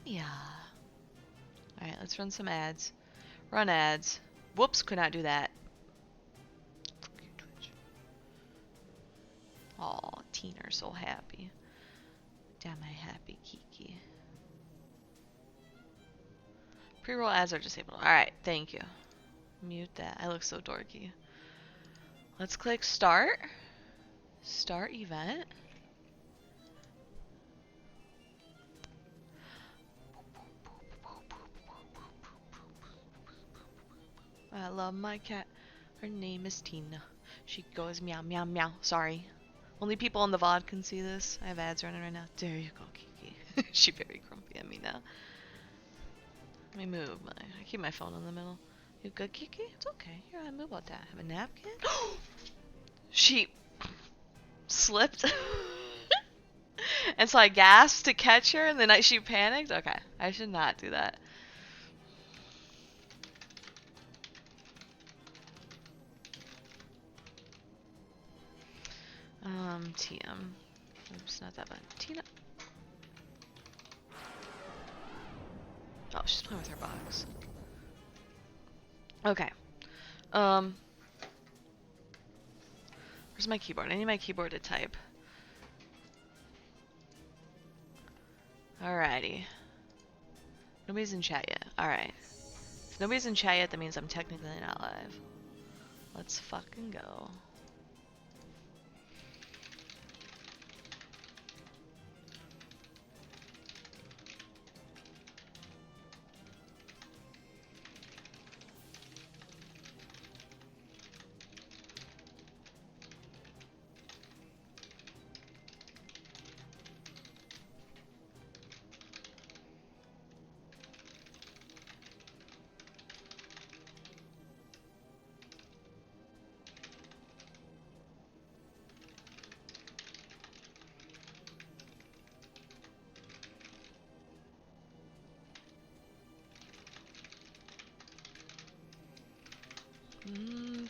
Yeah. Alright, let's run some ads. Run ads. Whoops, could not do that. Aw, Teener's so happy. Damn, my happy Kiki. Pre-roll ads are disabled. Alright, thank you. Mute that. I look so dorky. Let's click start. Start event. I love my cat. Her name is Tina. She goes meow meow meow. Sorry. Only people on the VOD can see this. I have ads running right now. There you go, Kiki. She's very grumpy at me now. Let me move. I keep my phone in the middle. You good, Kiki? It's okay. Here, I move about that. Have a napkin? She slipped. And so I gasped to catch her, and then she panicked? Okay. I should not do that. TM. Oops, not that bad. Tina. Oh, she's playing with her box. Okay. Where's my keyboard? I need my keyboard to type. Alrighty. Nobody's in chat yet. Alright. If nobody's in chat yet, that means I'm technically not live. Let's fucking go.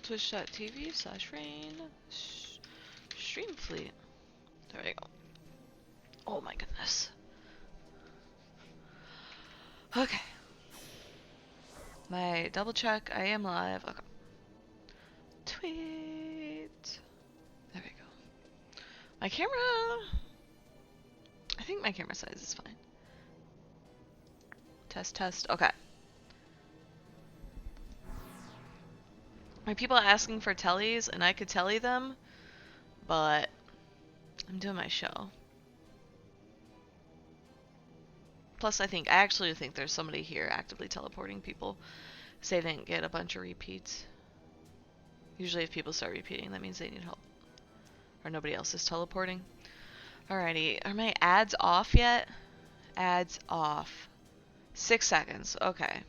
Twitch.tv/rain Streamfleet. There we go. Oh my goodness. Okay. My double check. I am live. Okay. Tweet. There we go. My camera. I think my camera size is fine. Test, test. Okay. My people are asking for tellies, and I could telly them, but I'm doing my show. Plus, I actually think there's somebody here actively teleporting people, so they didn't get a bunch of repeats. Usually if people start repeating, that means they need help. Or nobody else is teleporting. Alrighty, are my ads off yet? Ads off. 6 seconds, okay.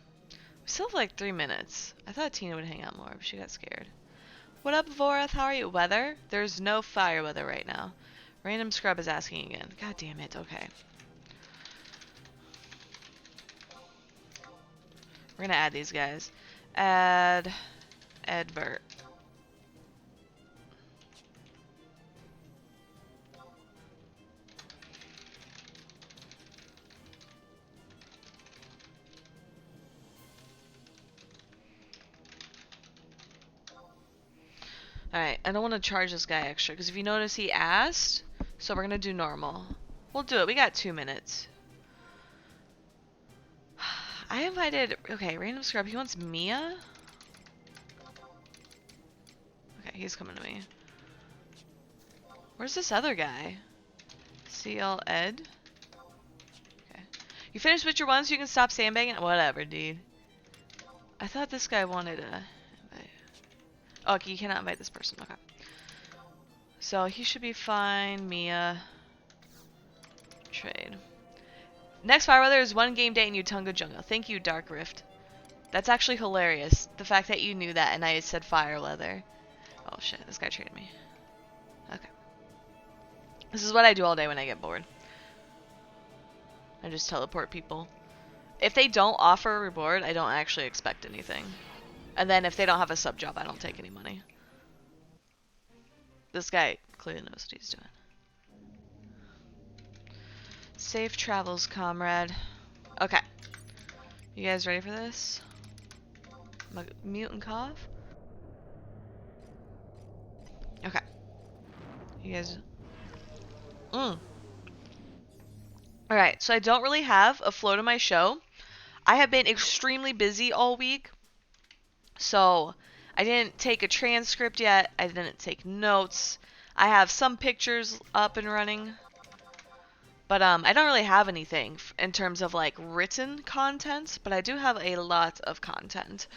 We still have like 3 minutes. I thought Tina would hang out more, but she got scared. What up, Vorath? How are you? Weather? There's no fire weather right now. Random Scrub is asking again. God damn it, okay. We're gonna add these guys. Add advert. Alright, I don't want to charge this guy extra, because if you notice he asked, so we're gonna do normal. We'll do it, we got 2 minutes. I invited, okay, Random Scrub, he wants Mia? Okay, he's coming to me. Where's this other guy? CL Ed? Okay. You finished with your one so you can stop sandbagging? Whatever, dude. I thought this guy wanted a... Oh, okay, you cannot invite this person. Okay. So he should be fine. Mia. Trade. Next fire weather is 1 game day in Utunga Jungle. Thank you, Dark Rift. That's actually hilarious. The fact that you knew that and I said fire weather. Oh shit, this guy traded me. Okay. This is what I do all day when I get bored. I just teleport people. If they don't offer a reward, I don't actually expect anything. And then if they don't have a sub job, I don't take any money. This guy clearly knows what he's doing. Safe travels, comrade. Okay. You guys ready for this? Mute and cough? Okay. You guys... Alright, so I don't really have a flow to my show. I have been extremely busy all week. So, I didn't take a transcript yet. I didn't take notes. I have some pictures up and running. But I don't really have anything in terms of like written content, but I do have a lot of content.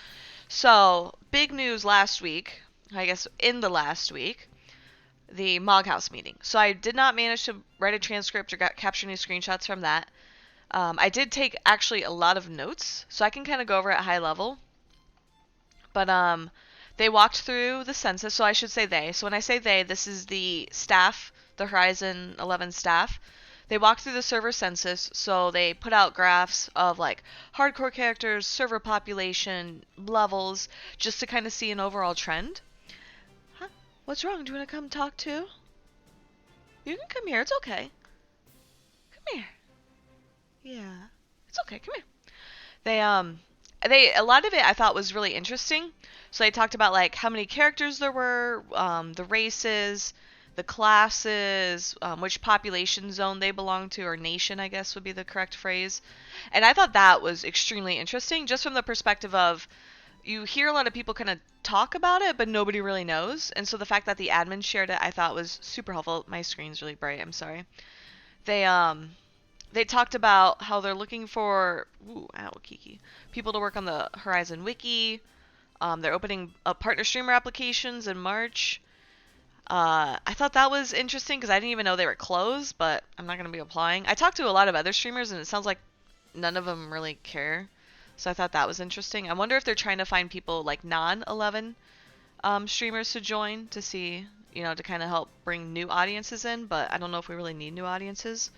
So, big news last week, I guess in the last week, the Moghouse meeting. So I did not manage to write a transcript or capture any screenshots from that. I did take actually a lot of notes, so I can kind of go over at high level. But they walked through the census, so I should say they. So when I say they, this is the staff, the Horizon 11 staff. They walked through the server census, so they put out graphs of like hardcore characters, server population, levels, just to kind of see an overall trend. Huh? What's wrong? Do you want to come talk too? You can come here. It's okay. Come here. Yeah. It's okay. Come here. They a lot of it I thought was really interesting. So they talked about like how many characters there were, the races, the classes, which population zone they belong to, or nation, I guess would be the correct phrase. And I thought that was extremely interesting, just from the perspective of you hear a lot of people kind of talk about it, but nobody really knows. And so the fact that the admin shared it, I thought was super helpful. My screen's really bright. I'm sorry. They they talked about how they're looking for Kiki, people to work on the Horizon Wiki. They're opening up partner streamer applications in March. I thought that was interesting because I didn't even know they were closed, but I'm not going to be applying. I talked to a lot of other streamers, and it sounds like none of them really care. So I thought that was interesting. I wonder if they're trying to find people like non-11 streamers to join to see, to kind of help bring new audiences in, but I don't know if we really need new audiences.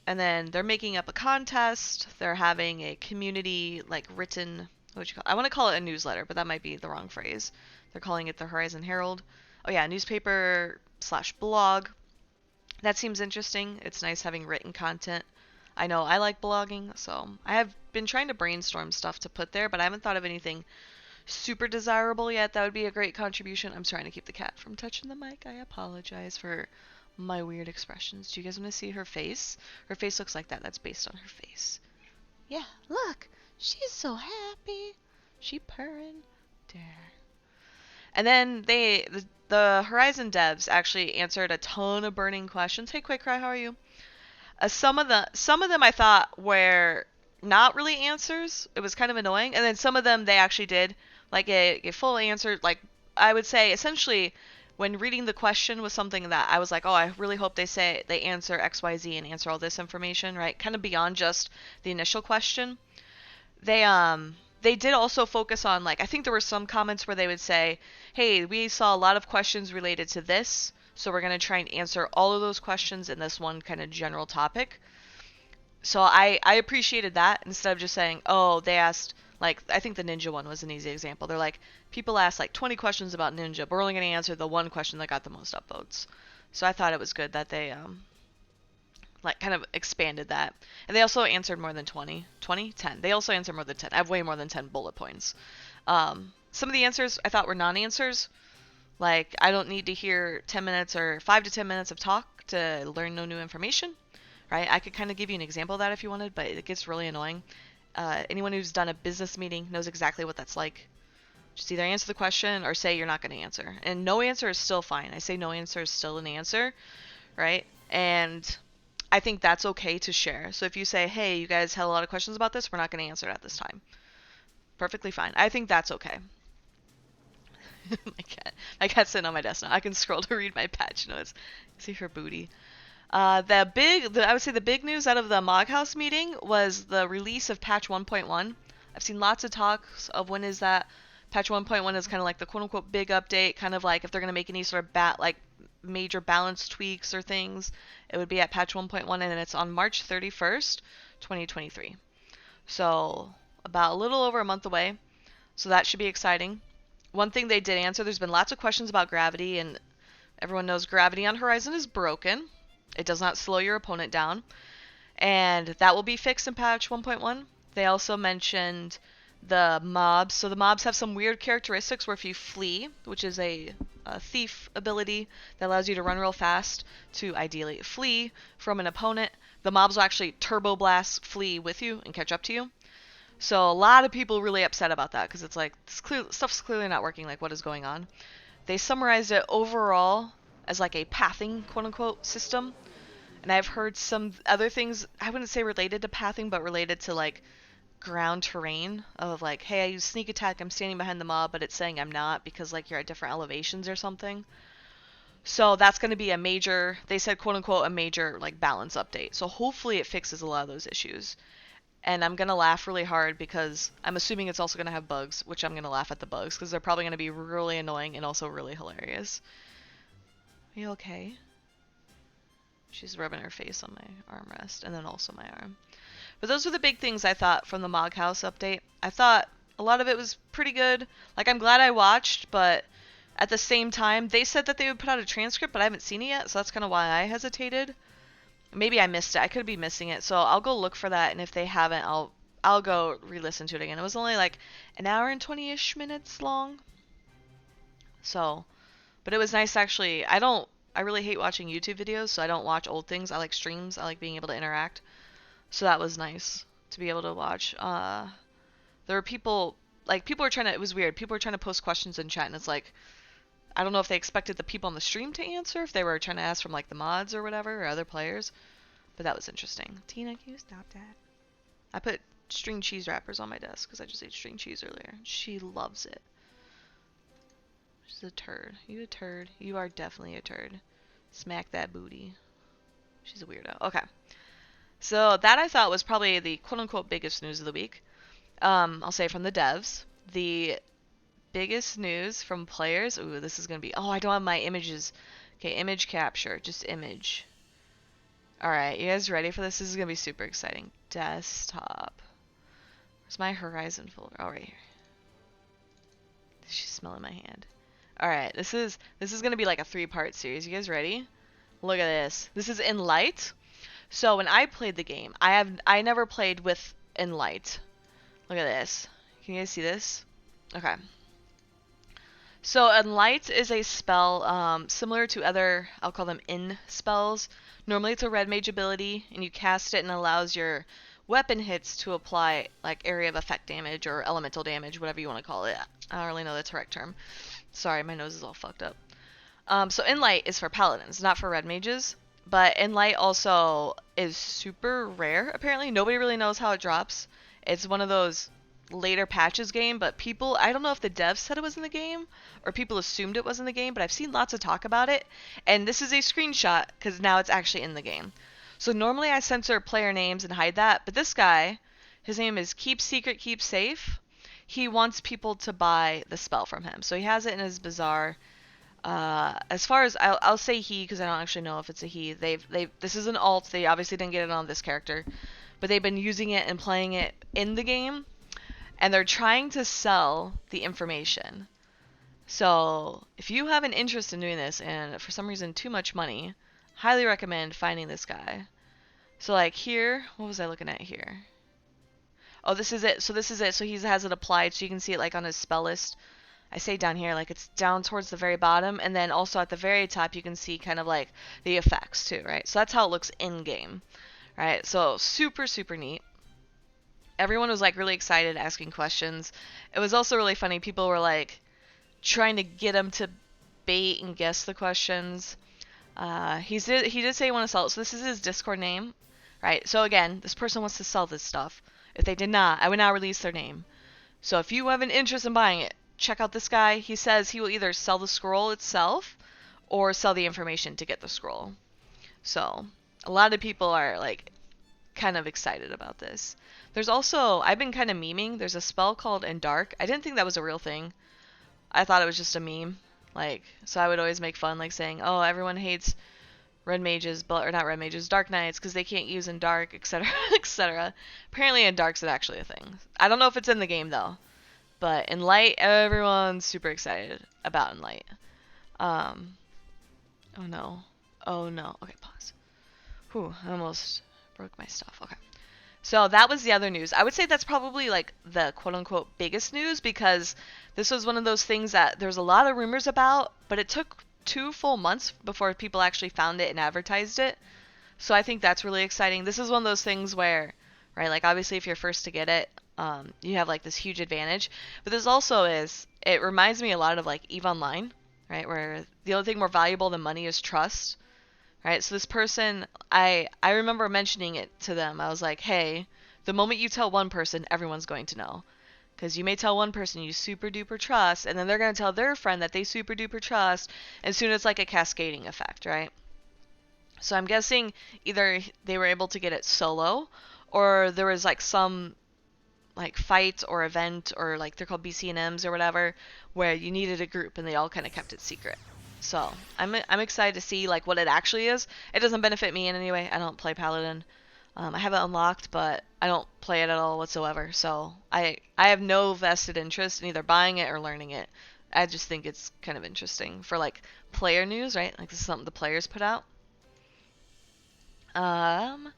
And then they're making up a contest. They're having a community, like, written, what would you call it? I want to call it a newsletter, but that might be the wrong phrase. They're calling it the Horizon Herald. Oh yeah, newspaper/blog. That seems interesting. It's nice having written content. I know I like blogging, so I have been trying to brainstorm stuff to put there, but I haven't thought of anything super desirable yet. That would be a great contribution. I'm trying to keep the cat from touching the mic. I apologize for my weird expressions. Do you guys want to see her face? Her face looks like that. That's based on her face. Yeah, look. She's so happy. She purring. There. And then the Horizon devs actually answered a ton of burning questions. Hey, Quick Cry, how are you? Some of them I thought were not really answers. It was kind of annoying. And then some of them they actually did like a full answer. Like I would say essentially when reading the question was something that I was like, oh, I really hope they answer XYZ and answer all this information, right? Kind of beyond just the initial question. They did also focus on, like, I think there were some comments where they would say, hey, we saw a lot of questions related to this, so we're going to try and answer all of those questions in this one kind of general topic. So I appreciated that instead of just saying, oh, they asked, like, I think the ninja one was an easy example. They're like, people asked like 20 questions about ninja, but we're only going to answer the one question that got the most upvotes. So I thought it was good that they like kind of expanded that. And they also answered more than 10. They also answered more than 10. I have way more than 10 bullet points. Some of the answers I thought were non-answers. Like, I don't need to hear 10 minutes or 5 to 10 minutes of talk to learn no new information, right? I could kind of give you an example of that if you wanted, but it gets really annoying. Anyone who's done a business meeting knows exactly what that's like. Just either answer the question or say you're not going to answer. And no answer is still fine. I say no answer is still an answer, right? And I think that's okay to share. So if you say, hey, you guys had a lot of questions about this, we're not going to answer it at this time. Perfectly fine. I think that's okay. my cat's sitting on my desk now. I can scroll to read my patch notes. See her booty. I would say the big news out of the Moghouse meeting was the release of patch 1.1. I've seen lots of talks of when is that. Patch 1.1 is kind of like the quote-unquote big update, kind of like if they're going to make any sort of major balance tweaks or things, it would be at patch 1.1, and it's on March 31st, 2023. So about a little over a month away. So that should be exciting. One thing they did answer, there's been lots of questions about gravity, and everyone knows gravity on Horizon is broken. It does not slow your opponent down. and that will be fixed in patch 1.1. They also mentioned the mobs. So the mobs have some weird characteristics where if you flee, which is a thief ability that allows you to run real fast to ideally flee from an opponent, the mobs will actually turbo blast flee with you and catch up to you. So a lot of people really upset about that because it's like stuff's clearly not working. Like, what is going on? They summarized it overall as like a pathing, quote unquote, system. And I've heard some other things, I wouldn't say related to pathing, but related to like ground terrain of like, hey, I use sneak attack, I'm standing behind the mob, but it's saying I'm not because like you're at different elevations or something. So that's going to be a major, they said quote unquote, a major like balance update. So hopefully it fixes a lot of those issues. And I'm going to laugh really hard because I'm assuming it's also going to have bugs, which I'm going to laugh at the bugs because they're probably going to be really annoying and also really hilarious. Are you okay? She's rubbing her face on my armrest and then also my arm. But those are the big things I thought from the Mog House update. I thought a lot of it was pretty good. Like, I'm glad I watched, but at the same time, they said that they would put out a transcript, but I haven't seen it yet, so that's kind of why I hesitated. Maybe I missed it. I could be missing it, so I'll go look for that, and if they haven't, I'll go re-listen to it again. It was only like an hour and 20-ish minutes long. So, but it was nice actually. I really hate watching YouTube videos, so I don't watch old things. I like streams. I like being able to interact. So that was nice to be able to watch. There were people were trying to. It was weird. People were trying to post questions in chat, and it's like, I don't know if they expected the people on the stream to answer, if they were trying to ask from like the mods or whatever or other players. But that was interesting. Tina, can you stop that? I put string cheese wrappers on my desk because I just ate string cheese earlier. She loves it. She's a turd. You a turd? You are definitely a turd. Smack that booty. She's a weirdo. Okay. So that I thought was probably the quote-unquote biggest news of the week. I'll say from the devs. The biggest news from players. Ooh, this is going to be... Oh, I don't have my images. Okay, image capture. Just image. Alright, you guys ready for this? This is going to be super exciting. Desktop. Where's my Horizon folder? Oh, right here. She's smelling my hand. Alright, this is going to be like a 3-part series. You guys ready? Look at this. This is in light. So when I played the game, I never played with in light. Look at this. Can you guys see this? Okay. So Enlight is a spell similar to other, I'll call them in spells. Normally it's a red mage ability, and you cast it and it allows your weapon hits to apply like area of effect damage or elemental damage, whatever you want to call it. I don't really know the correct term. Sorry, my nose is all fucked up. So Enlight is for paladins, not for red mages. But Enlight also is super rare, apparently. Nobody really knows how it drops. It's one of those later patches game, but people, I don't know if the devs said it was in the game or people assumed it was in the game, but I've seen lots of talk about it. And this is a screenshot because now it's actually in the game. So normally I censor player names and hide that, but this guy, his name is Keep Secret, Keep Safe. He wants people to buy the spell from him. So he has it in his bazaar. As far as I'll say he because I don't actually know if it's a he. This is an alt. They obviously didn't get it on this character, but they've been using it and playing it in the game, and they're trying to sell the information. So if you have an interest in doing this and for some reason too much money, highly recommend finding this guy. So like here, what was I looking at here? Oh, this is it. So this is it. So he has it applied, so you can see it like on his spell list. I say down here, like it's down towards the very bottom, and then also at the very top you can see kind of like the effects too, right? So that's how it looks in game, right? So super, super neat. Everyone was like really excited, asking questions. It was also really funny. People were like trying to get him to bait and guess the questions. He did say he wanted to sell it. So this is his Discord name, right? So again, this person wants to sell this stuff. If they did not, I would not release their name. So if you have an interest in buying it, check out this guy. He says he will either sell the scroll itself or sell the information to get the scroll. So a lot of people are like kind of excited about this. There's also, I've been kind of memeing, there's a spell called In Dark. I didn't think that was a real thing. I thought it was just a meme. Like, so I would always make fun like saying, oh, everyone hates red mages, but or not red mages, dark knights because they can't use In Dark, etc., etc. Apparently In Dark's actually a thing. I don't know if it's in the game though. But in light, everyone's super excited about in light. Oh no. Oh no. Okay, pause. Whew, I almost broke my stuff. Okay. So that was the other news. I would say that's probably like the quote unquote biggest news because this was one of those things that there's a lot of rumors about, but it took 2 full months before people actually found it and advertised it. So I think that's really exciting. This is one of those things where, right, like obviously if you're first to get it, you have like this huge advantage. But this also is, it reminds me a lot of like EVE Online, right, where the only thing more valuable than money is trust. Right, so this person, I remember mentioning it to them. I was like, hey, the moment you tell one person, everyone's going to know. Because you may tell one person you super duper trust, and then they're going to tell their friend that they super duper trust, and soon it's like a cascading effect, right? So I'm guessing either they were able to get it solo, or there was like some like fight or event, or like they're called BCNMs or whatever, where you needed a group and they all kind of kept it secret. So I'm excited to see like what it actually is. It doesn't benefit me in any way. I don't play Paladin. I have it unlocked, but I don't play it at all whatsoever. So I have no vested interest in either buying it or learning it. I just think it's kind of interesting for like player news, right? Like this is something the players put out. Um,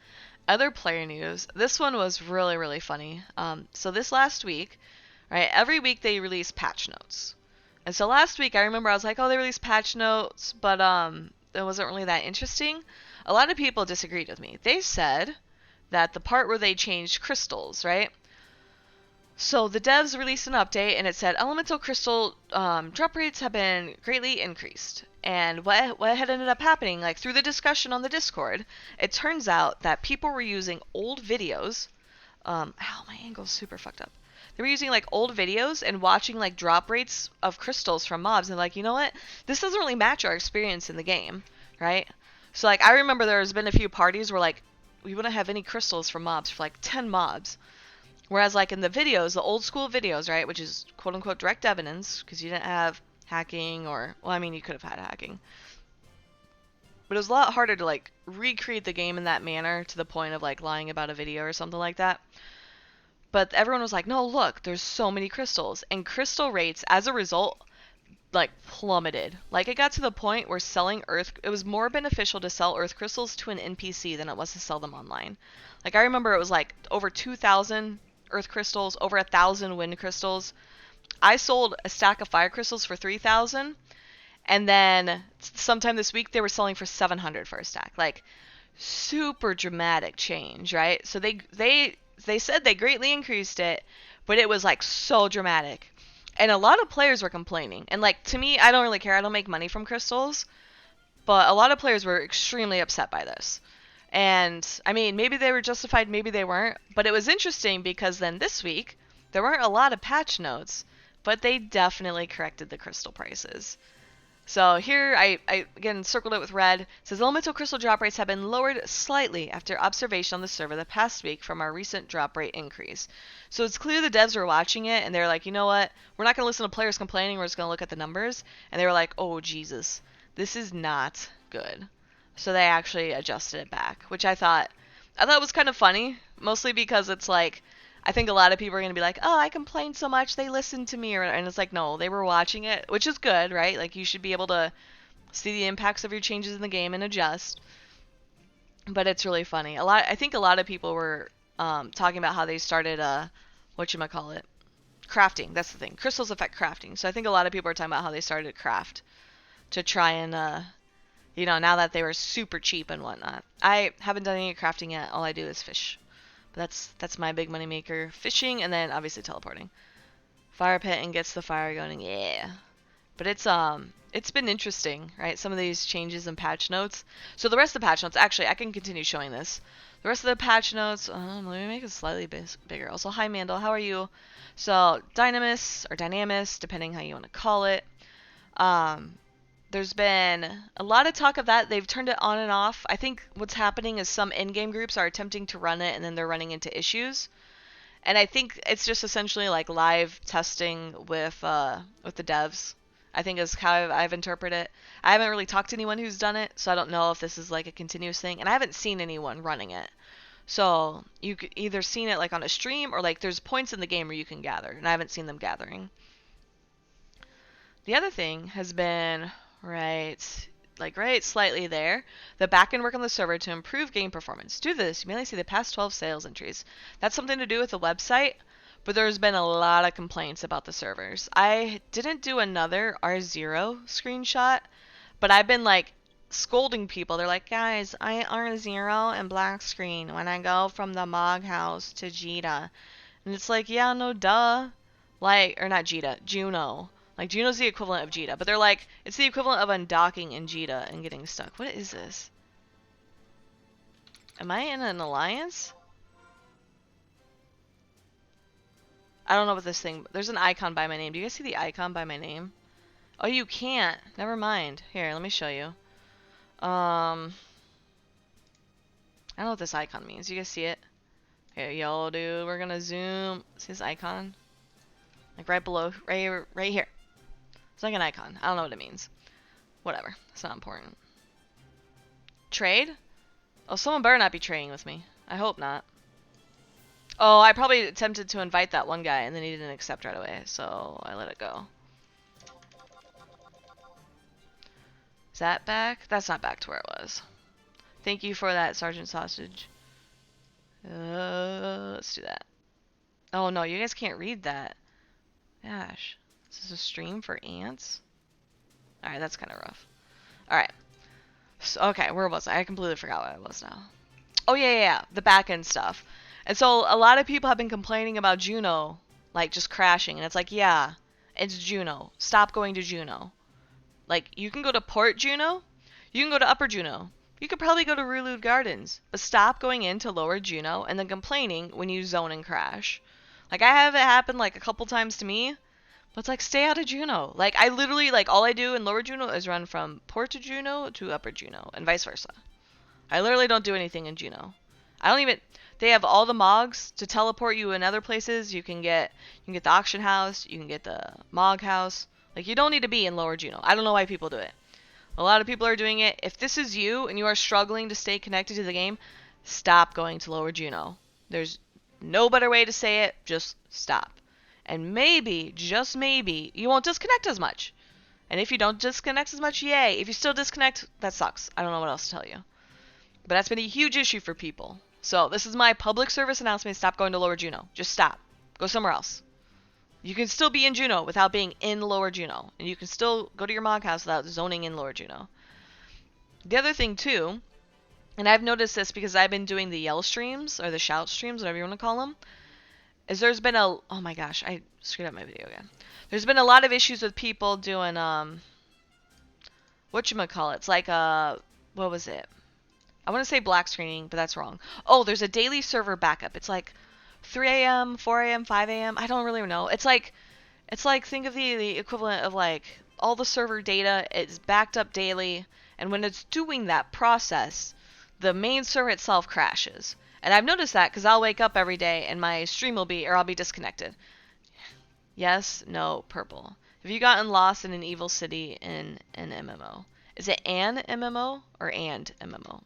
Other player news. This one was really, really funny. So this last week, right? Every week they release patch notes. And so last week I remember I was like, oh, they released patch notes, but it wasn't really that interesting. A lot of people disagreed with me. They said that the part where they changed crystals, right? So the devs released an update and it said elemental crystal drop rates have been greatly increased. And what had ended up happening, like through the discussion on the Discord, it turns out that people were using old videos. Ow, my angle's super fucked up. They were using like old videos and watching like drop rates of crystals from mobs and like, you know what? This doesn't really match our experience in the game, right? So like I remember there's been a few parties where like we wouldn't have any crystals from mobs for like 10 mobs. Whereas like in the videos, the old school videos, right, which is quote unquote direct evidence because you didn't have hacking or, well, I mean, you could have had hacking. But it was a lot harder to like recreate the game in that manner to the point of like lying about a video or something like that. But everyone was like, no, look, there's so many crystals. And crystal rates, as a result, like plummeted. Like it got to the point where selling earth, it was more beneficial to sell earth crystals to an NPC than it was to sell them online. Like I remember it was like over 2,000 earth crystals, over 1,000 wind crystals. I sold a stack of fire crystals for 3,000. And then sometime this week they were selling for 700 for a stack. Like super dramatic change, right? So they said they greatly increased it, but it was like so dramatic. And a lot of players were complaining. And like to me, I don't really care. I don't make money from crystals, but a lot of players were extremely upset by this. And I mean, maybe they were justified, maybe they weren't, but it was interesting because then this week there weren't a lot of patch notes, but they definitely corrected the crystal prices. So here I again circled it with red. It says elemental crystal drop rates have been lowered slightly after observation on the server the past week from our recent drop rate increase. So it's clear the devs were watching it and they're like, you know what? We're not going to listen to players complaining. We're just going to look at the numbers. And they were like, oh, Jesus, this is not good. So they actually adjusted it back, which I thought was kind of funny, mostly because it's like, I think a lot of people are going to be like, oh, I complained so much, they listened to me. And it's like, no, they were watching it, which is good, right? Like, you should be able to see the impacts of your changes in the game and adjust. But it's really funny. I think a lot of people were talking about how they started, whatchamacallit, crafting. That's the thing. Crystals affect crafting. So I think a lot of people are talking about how they started craft to try and, now that they were super cheap and whatnot. I haven't done any crafting yet. All I do is fish. But that's my big money maker. Fishing and then obviously teleporting. Fire pit and gets the fire going. Yeah. But it's been interesting, right? Some of these changes in patch notes. So the rest of the patch notes, actually, I can continue showing this. The rest of the patch notes, let me make it slightly bigger. Also, hi Mandel, how are you? So Dynamis or Dynamis, depending how you want to call it. There's been a lot of talk of that. They've turned it on and off. I think what's happening is some in-game groups are attempting to run it and then they're running into issues. And I think it's just essentially like live testing with the devs. I think is how I've interpreted it. I haven't really talked to anyone who's done it, so I don't know if this is like a continuous thing. And I haven't seen anyone running it. So you could either seen it like on a stream or like there's points in the game where you can gather. And I haven't seen them gathering. The other thing has been, right, like right slightly there. The backend work on the server to improve game performance. Due to this, you mainly see the past 12 sales entries. That's something to do with the website, but there's been a lot of complaints about the servers. I didn't do another R0 screenshot, but I've been like scolding people. They're like, guys, I R0 and black screen when I go from the Mog House to Jita. And it's like, yeah, no duh. Like, or not Jita, Juno. Like, Juno's the equivalent of Jita, but they're like, it's the equivalent of undocking in Jita and getting stuck. What is this? Am I in an alliance? I don't know what this thing, there's an icon by my name. Do you guys see the icon by my name? Oh, you can't. Never mind. Here, let me show you. I don't know what this icon means. You guys see it? Here, yo, dude, we're gonna zoom. See this icon? Like right below, right here. It's like an icon. I don't know what it means. Whatever. It's not important. Trade? Oh, someone better not be trading with me. I hope not. Oh, I probably attempted to invite that one guy and then he didn't accept right away, so I let it go. Is that back? That's not back to where it was. Thank you for that, Sergeant Sausage. Let's do that. Oh no, you guys can't read that. Gosh. Is this a stream for ants? Alright, that's kind of rough. Alright. So, okay, where was I? I completely forgot what I was now. Oh yeah, the back end stuff. And so a lot of people have been complaining about Juno, like just crashing. And it's like, yeah, it's Juno. Stop going to Juno. Like, you can go to Port Juno. You can go to Upper Juno. You could probably go to Rulude Gardens. But stop going into Lower Juno and then complaining when you zone and crash. Like, I have it happen like a couple times to me. But it's like, stay out of Juno. Like, I literally, like, all I do in Lower Juno is run from Port to Juno to Upper Juno and vice versa. I literally don't do anything in Juno. I don't even... They have all the Mogs to teleport you in other places. You can get the auction house. You can get the Mog house. Like, you don't need to be in Lower Juno. I don't know why people do it. A lot of people are doing it. If this is you and you are struggling to stay connected to the game, stop going to Lower Juno. There's no better way to say it. Just stop. And maybe, just maybe, you won't disconnect as much. And if you don't disconnect as much, yay. If you still disconnect, that sucks. I don't know what else to tell you. But that's been a huge issue for people. So this is my public service announcement. Stop going to Lower Juno. Just stop. Go somewhere else. You can still be in Juno without being in Lower Juno. And you can still go to your Mog house without zoning in Lower Juno. The other thing too, and I've noticed this because I've been doing the yell streams, or the shout streams, whatever you want to call them, is there's been a... Oh my gosh, I screwed up my video again. There's been a lot of issues with people doing, whatchamacallit? It's like, what was it? I want to say black screening, but that's wrong. Oh, there's a daily server backup. It's like 3 a.m., 4 a.m., 5 a.m. I don't really know. It's like think of the equivalent of like all the server data is backed up daily, and when it's doing that process, the main server itself crashes. And I've noticed that because I'll wake up every day and my stream will be, or I'll be disconnected. Yes, no, purple. Have you gotten lost in an evil city in an MMO? Is it an MMO or and MMO?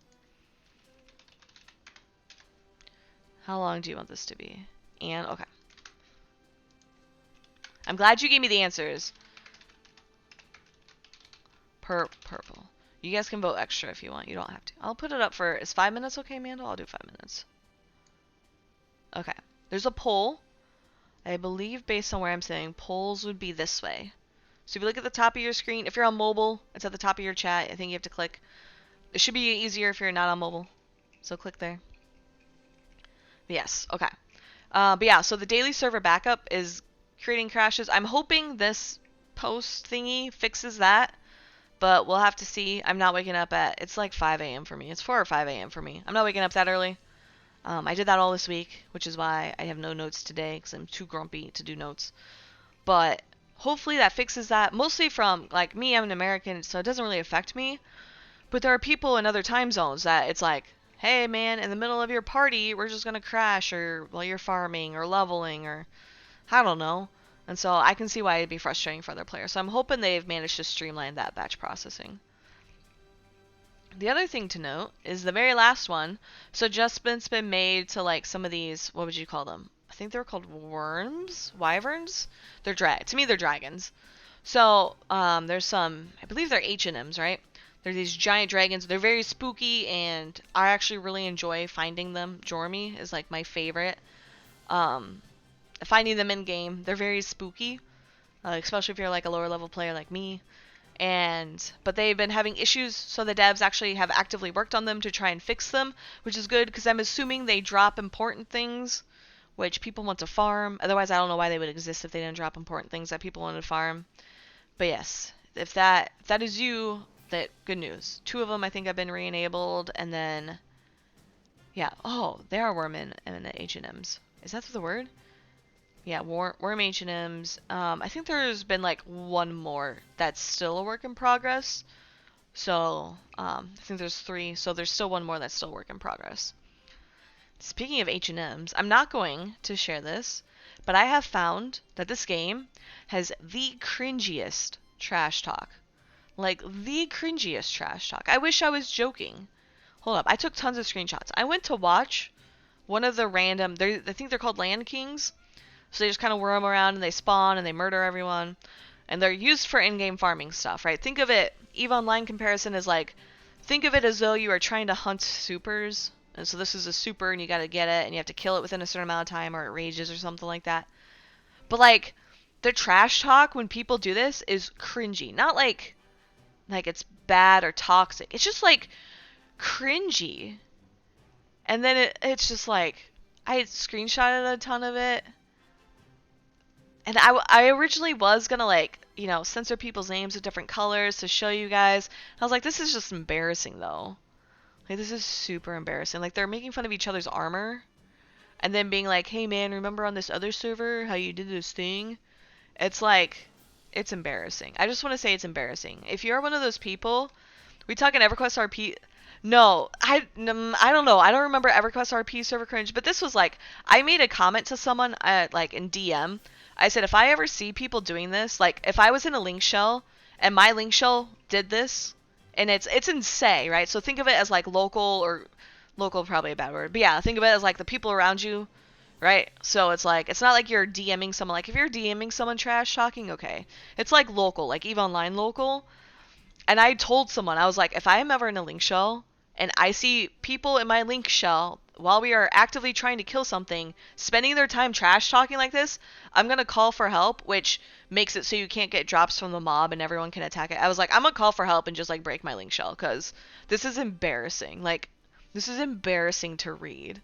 How long do you want this to be? And, okay. I'm glad you gave me the answers. Purple. You guys can vote extra if you want. You don't have to. I'll put it up for... Is 5 minutes okay, Mandel? I'll do 5 minutes. Okay. There's a poll. I believe based on where I'm sitting, polls would be this way. So if you look at the top of your screen, if you're on mobile, it's at the top of your chat. I think you have to click. It should be easier if you're not on mobile. So click there. Yes, okay. But yeah, so the daily server backup is creating crashes. I'm hoping this post thingy fixes that, but we'll have to see. I'm not waking up at, it's like 5 a.m. for me. It's 4 or 5 a.m. for me. I'm not waking up that early. I did that all this week, which is why I have no notes today, because I'm too grumpy to do notes. But hopefully that fixes that. Mostly from, like, me, I'm an American, so it doesn't really affect me. But there are people in other time zones that it's like, hey man, in the middle of your party, we're just gonna crash, or while you're farming, or leveling, or I don't know. And so I can see why it'd be frustrating for other players. So I'm hoping they've managed to streamline that batch processing. The other thing to note is the very last one. So adjustments been made to like some of these, what would you call them? I think they were called worms? Wyverns? To me, they're dragons. So there's some, I believe they're H&Ms, right? They're these giant dragons. They're very spooky, and I actually really enjoy finding them. Jormy is like my favorite. Um, Finding them in game. They're very spooky, especially if you're like a lower level player like me. But they've been having issues, so the devs actually have actively worked on them to try and fix them, which is good because I'm assuming they drop important things, which people want to farm. Otherwise, I don't know why they would exist if they didn't drop important things that people want to farm. But yes, if that is you, that good news. 2 of them I think have been re-enabled, and then yeah. Oh, they are worm and H&Ms. Is that the word? Yeah, worm H&Ms. I think there's been like 1 more that's still a work in progress. So I think there's 3. So there's still 1 more that's still a work in progress. Speaking of H&Ms, I'm not going to share this, but I have found that this game has the cringiest trash talk. Like, the cringiest trash talk. I wish I was joking. Hold up, I took tons of screenshots. I went to watch one of the random, I think they're called Land Kings. So they just kind of roam around and they spawn and they murder everyone. And they're used for in-game farming stuff, right? Think of it, EVE Online comparison is like, think of it as though you are trying to hunt supers. And so this is a super and you gotta get it and you have to kill it within a certain amount of time or it rages or something like that. But like, the trash talk when people do this is cringy. Not like it's bad or toxic. It's just like cringy. And then it's just like, I had screenshotted a ton of it. And I originally was gonna like, censor people's names with different colors to show you guys. I was like, this is just embarrassing though. Like, this is super embarrassing. Like, they're making fun of each other's armor. And then being like, hey man, remember on this other server how you did this thing? It's like, it's embarrassing. I just want to say it's embarrassing. If you're one of those people, we talking EverQuest RP. No, I don't know. I don't remember EverQuest RP server cringe, but this was like, I made a comment to someone like in DM. I said, if I ever see people doing this, like if I was in a link shell and my link shell did this, and it's in say, right? So think of it as like local probably a bad word, but yeah, think of it as like the people around you, right? So it's like, it's not like you're DMing someone. Like if you're DMing someone trash talking, okay. It's like local, like EVE Online local. And I told someone, I was like, if I am ever in a link shell and I see people in my link shell while we are actively trying to kill something spending their time trash talking like this, I'm going to call for help, which makes it so you can't get drops from the mob and everyone can attack it. I was like, I'm going to call for help and just like break my link shell because this is embarrassing. Like, this is embarrassing to read.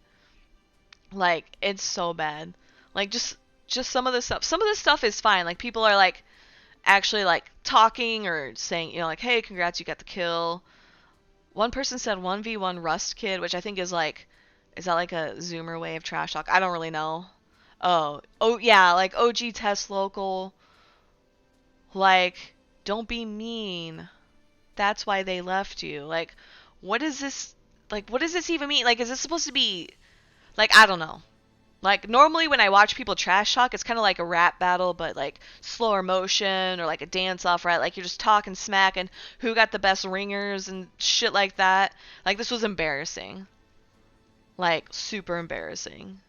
Like, it's so bad. Like, just some of this stuff. Some of this stuff is fine. Like, people are like, actually like talking or saying, like, hey, congrats, you got the kill. One person said 1v1 Rust Kid, which I think is like, is that like a Zoomer way of trash talk? I don't really know. Oh yeah, like OG test local. Like, don't be mean. That's why they left you. Like, what is this? Like, what does this even mean? Like, is this supposed to be, like, I don't know. Like, normally when I watch people trash talk, it's kind of like a rap battle, but like slower motion or like a dance off, right? Like, you're just talking smack and who got the best ringers and shit like that. Like, this was embarrassing. Like, super embarrassing.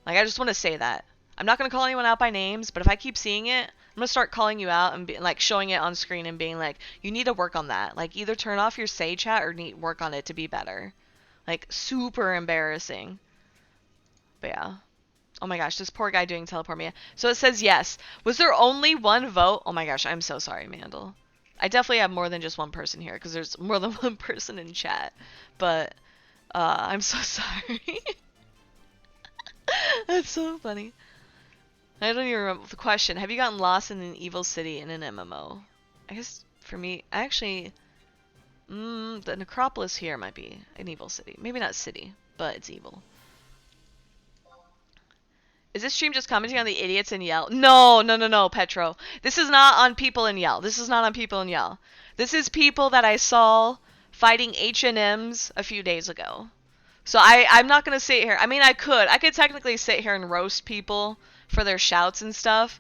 Like, I just want to say that. I'm not going to call anyone out by names, but if I keep seeing it, I'm going to start calling you out and like showing it on screen and being like, you need to work on that. Like, either turn off your say chat or work on it to be better. Like, super embarrassing. But yeah. Oh my gosh, this poor guy doing teleport me. So it says yes. Was there only 1 vote? Oh my gosh, I'm so sorry, Mandel. I definitely have more than just 1 person here because there's more than 1 person in chat. But I'm so sorry. That's so funny. I don't even remember the question. Have you gotten lost in an evil city in an MMO? I guess for me, actually, the Necropolis here might be an evil city. Maybe not city, but it's evil. Is this stream just commenting on the idiots in Yell? No, Petro. This is not on people in Yell. This is not on people in Yell. This is people that I saw fighting H&Ms a few days ago. So I'm not going to sit here. I mean, I could technically sit here and roast people for their shouts and stuff.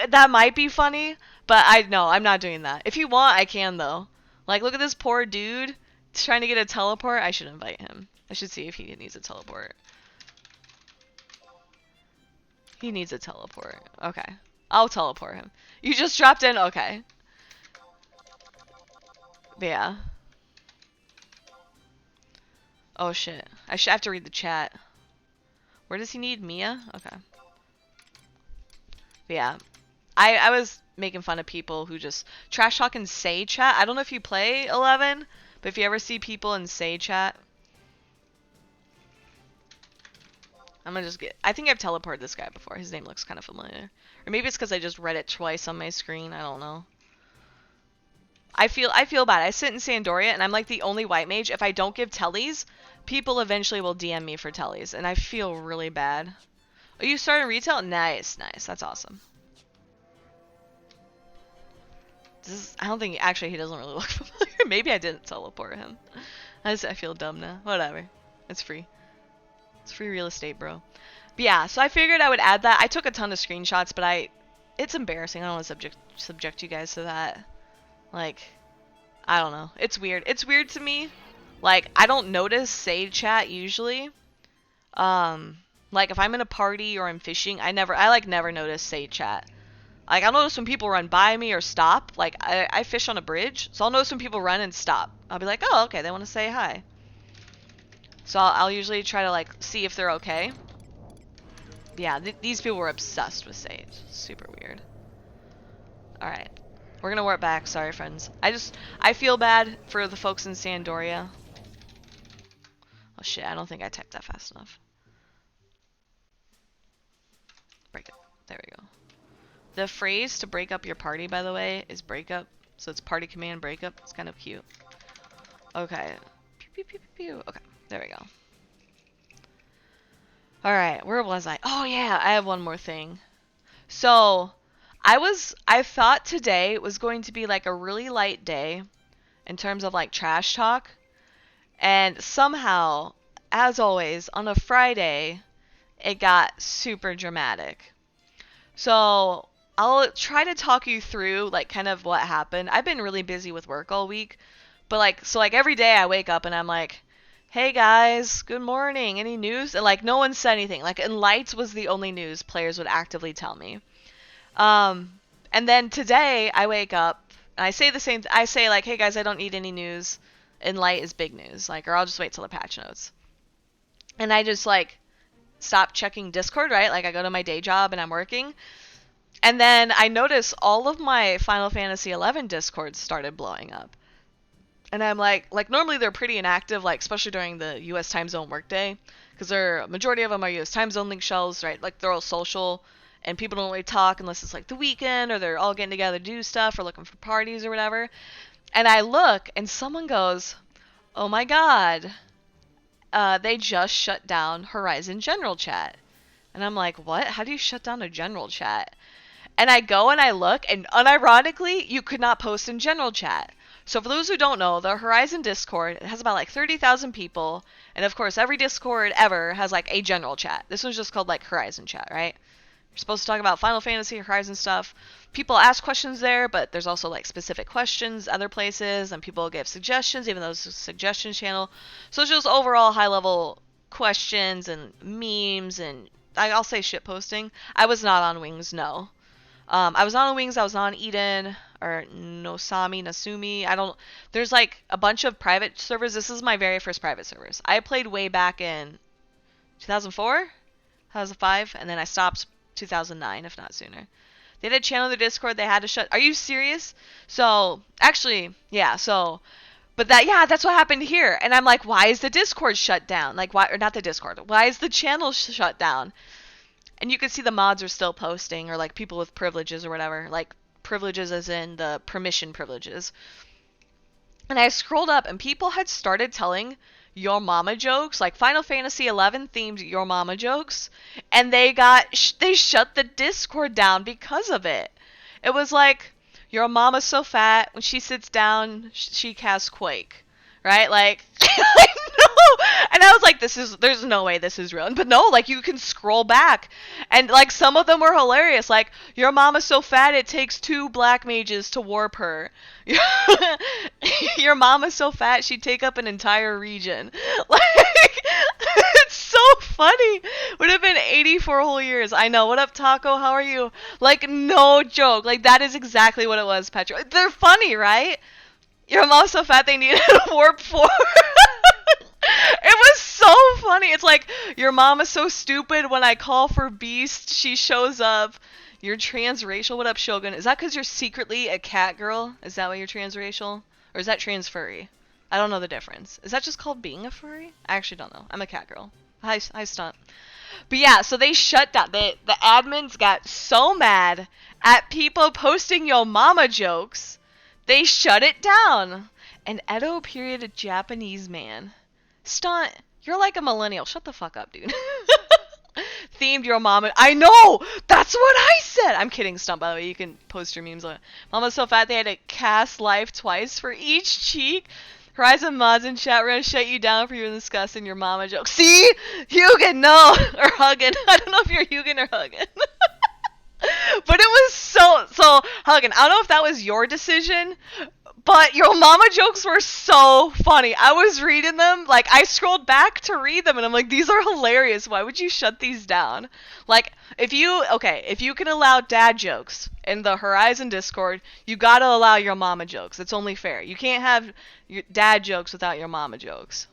That might be funny, but I'm not doing that. If you want, I can, though. Like, look at this poor dude trying to get a teleport. I should invite him. I should see if he needs a teleport. He needs a teleport. Okay. I'll teleport him. You just dropped in? Okay. Yeah. Oh shit. I should have to read the chat. Where does he need Mia? Okay. But yeah. I was making fun of people who just trash talk and say chat. I don't know if you play 11, but if you ever see people in say chat, I'm gonna just get. I think I've teleported this guy before. His name looks kind of familiar. Or maybe it's because I just read it twice on my screen. I don't know. I feel bad. I sit in Sandoria and I'm like the only white mage. If I don't give tellies, people eventually will DM me for tellies, and I feel really bad. Oh, you started retail? Nice, nice. That's awesome. I don't think actually he doesn't really look familiar. Maybe I didn't teleport him. I feel dumb now. Whatever. It's free. It's free real estate, bro. But yeah, so I figured I would add that. I took a ton of screenshots, but it's embarrassing. I don't want to subject you guys to that. Like, I don't know. It's weird. It's weird to me. Like, I don't notice Sage chat usually. Like if I'm in a party or I'm fishing, I never notice Sage chat. Like, I'll notice when people run by me or stop. Like, I fish on a bridge, so I'll notice when people run and stop. I'll be like, oh, okay, they want to say hi. So I'll usually try to, like, see if they're okay. Yeah, these people were obsessed with Sage. Super weird. Alright. We're gonna warp back. Sorry, friends. I feel bad for the folks in Sandoria. Oh, shit, I don't think I typed that fast enough. Break it. There we go. The phrase to break up your party, by the way, is breakup. So it's party command breakup. It's kind of cute. Okay. Pew, pew, pew, pew, pew. Okay, there we go. Alright, where was I? Oh yeah, I have one more thing. So, I thought today was going to be like a really light day in terms of like trash talk. And somehow, as always, on a Friday, it got super dramatic. So, I'll try to talk you through like kind of what happened. I've been really busy with work all week, but like every day I wake up and I'm like, "Hey guys, good morning. Any news?" And like no one said anything. Like and lights was the only news players would actively tell me. And then today I wake up and I say the same. I say like, "Hey guys, I don't need any news." And light is big news. Like, or I'll just wait till the patch notes. And I just like stop checking Discord, right? Like I go to my day job and I'm working. And then I notice all of my Final Fantasy XI Discords started blowing up. And I'm like normally they're pretty inactive, like especially during the U.S. time zone workday, because majority of them are U.S. time zone link shells, right? Like they're all social, and people don't really talk unless it's like the weekend or they're all getting together to do stuff or looking for parties or whatever. And I look, and someone goes, "Oh my God, they just shut down Horizon General Chat." And I'm like, "What? How do you shut down a general chat?" And I go and I look, and unironically, you could not post in general chat. So for those who don't know, the Horizon Discord has about like 30,000 people, and of course every Discord ever has like a general chat. This one's just called like Horizon Chat, right? You're supposed to talk about Final Fantasy, Horizon stuff. People ask questions there, but there's also like specific questions other places, and people give suggestions, even though it's a suggestion channel. So it's just overall high level questions and memes, and I'll say shit posting. I was not on Wings, no. I was not on Wings, I was not on Eden, or Nasumi. There's like a bunch of private servers. This is my very first private servers. I played way back in 2004, 2005, and then I stopped 2009, if not sooner. They had a channel in the Discord, they had to shut. Are you serious? So, actually, yeah, but that's what happened here. And I'm like, why is the Discord shut down? Like, why, or not the Discord, why is the channel shut down? And you can see the mods are still posting, or like people with privileges or whatever. Like privileges as in the permission privileges. And I scrolled up and people had started telling Your Mama jokes, like Final Fantasy XI themed Your Mama jokes. And they shut the Discord down because of it. It was like, Your mama's so fat, when she sits down, she casts Quake. Right? Like, no! And I was like, there's no way this is real. But no, like, you can scroll back. And, like, some of them were hilarious. Like, Your mama's so fat, it takes 2 black mages to warp her. Your mama's so fat, she'd take up an entire region. Like, it's so funny. Would have been 84 whole years. I know. What up, Taco? How are you? Like, no joke. Like, that is exactly what it was, Petra. They're funny, right? Your mom's so fat they needed a warp 4. It was so funny. It's like, your mom is so stupid. When I call for Beast, she shows up. You're transracial. What up, Shogun? Is that because you're secretly a cat girl? Is that why you're transracial? Or is that trans furry? I don't know the difference. Is that just called being a furry? I actually don't know. I'm a cat girl. Hi, stunt. But yeah, so they shut down. The admins got so mad at people posting yo mama jokes, they shut it down. An Edo period Japanese man. Stunt, you're like a millennial. Shut the fuck up, dude. Themed your mama. I know! That's what I said! I'm kidding, Stunt, by the way. You can post your memes on it. Mama's so fat they had to cast life twice for each cheek. Horizon mods in chat, we're gonna shut you down for even discussing your mama joke. See? Hugin, no! Or Huggin. I don't know if you're Hugin or Huggin. But it was so Huggin, I don't know if that was your decision, but your mama jokes were so funny. I was reading them, like, I scrolled back to read them, and I'm like, these are hilarious. Why would you shut these down? Like, if you can allow dad jokes in the Horizon Discord, you gotta allow your mama jokes. It's only fair. You can't have your dad jokes without your mama jokes.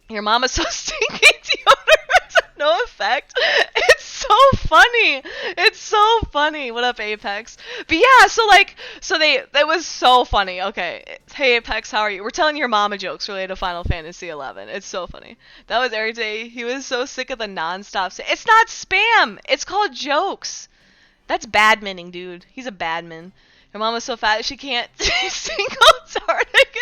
Your mama's so stinky, deodorant has no effect. It's so funny. It's so funny. What up, Apex? But yeah, that was so funny. Okay, hey Apex, how are you? We're telling your mama jokes related to Final Fantasy 11. It's so funny. That was every day. He was so sick of the non-stop. It's not spam. It's called jokes. That's badminning, dude. He's a badman. Your mama's so fat she can't sing Antarctica.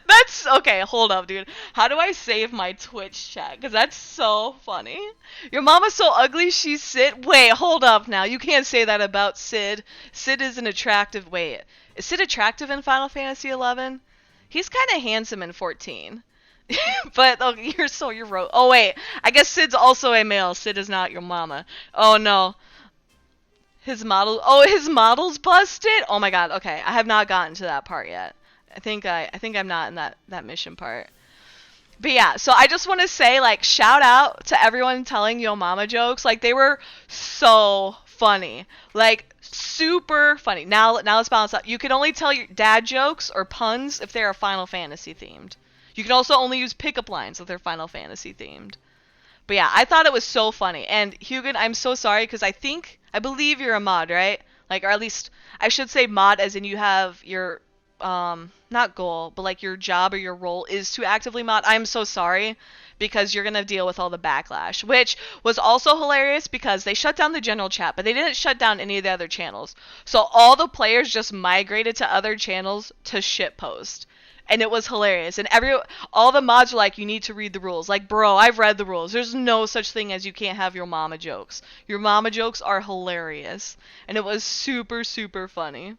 That's okay. Hold up, dude. How do I save my Twitch chat? Because that's so funny. Your mama's so ugly she's Sid. Wait, hold up now. You can't say that about Sid. Sid is an attractive. Wait, is Sid attractive in Final Fantasy 11? He's kind of handsome in 14. But oh, you're oh wait, I guess Sid's also a male. Sid is not your mama. Oh no. His model's busted? Oh my god. Okay, I have not gotten to that part yet. I think I'm not in that mission part. But yeah, so I just want to say, like, shout out to everyone telling yo mama jokes. Like, they were so funny. Like, super funny. Now let's balance out. You can only tell your dad jokes or puns if they are Final Fantasy themed. You can also only use pickup lines if they're Final Fantasy themed. But yeah, I thought it was so funny. And Hugin, I'm so sorry because I believe you're a mod, right? Like, or at least I should say mod as in you have your not goal, but like your job or your role is to actively mod. I'm so sorry because you're going to deal with all the backlash, which was also hilarious because they shut down the general chat, but they didn't shut down any of the other channels. So all the players just migrated to other channels to shitpost. And it was hilarious. And all the mods were like, you need to read the rules. Like, bro, I've read the rules. There's no such thing as you can't have your mama jokes. Your mama jokes are hilarious. And it was super, super funny.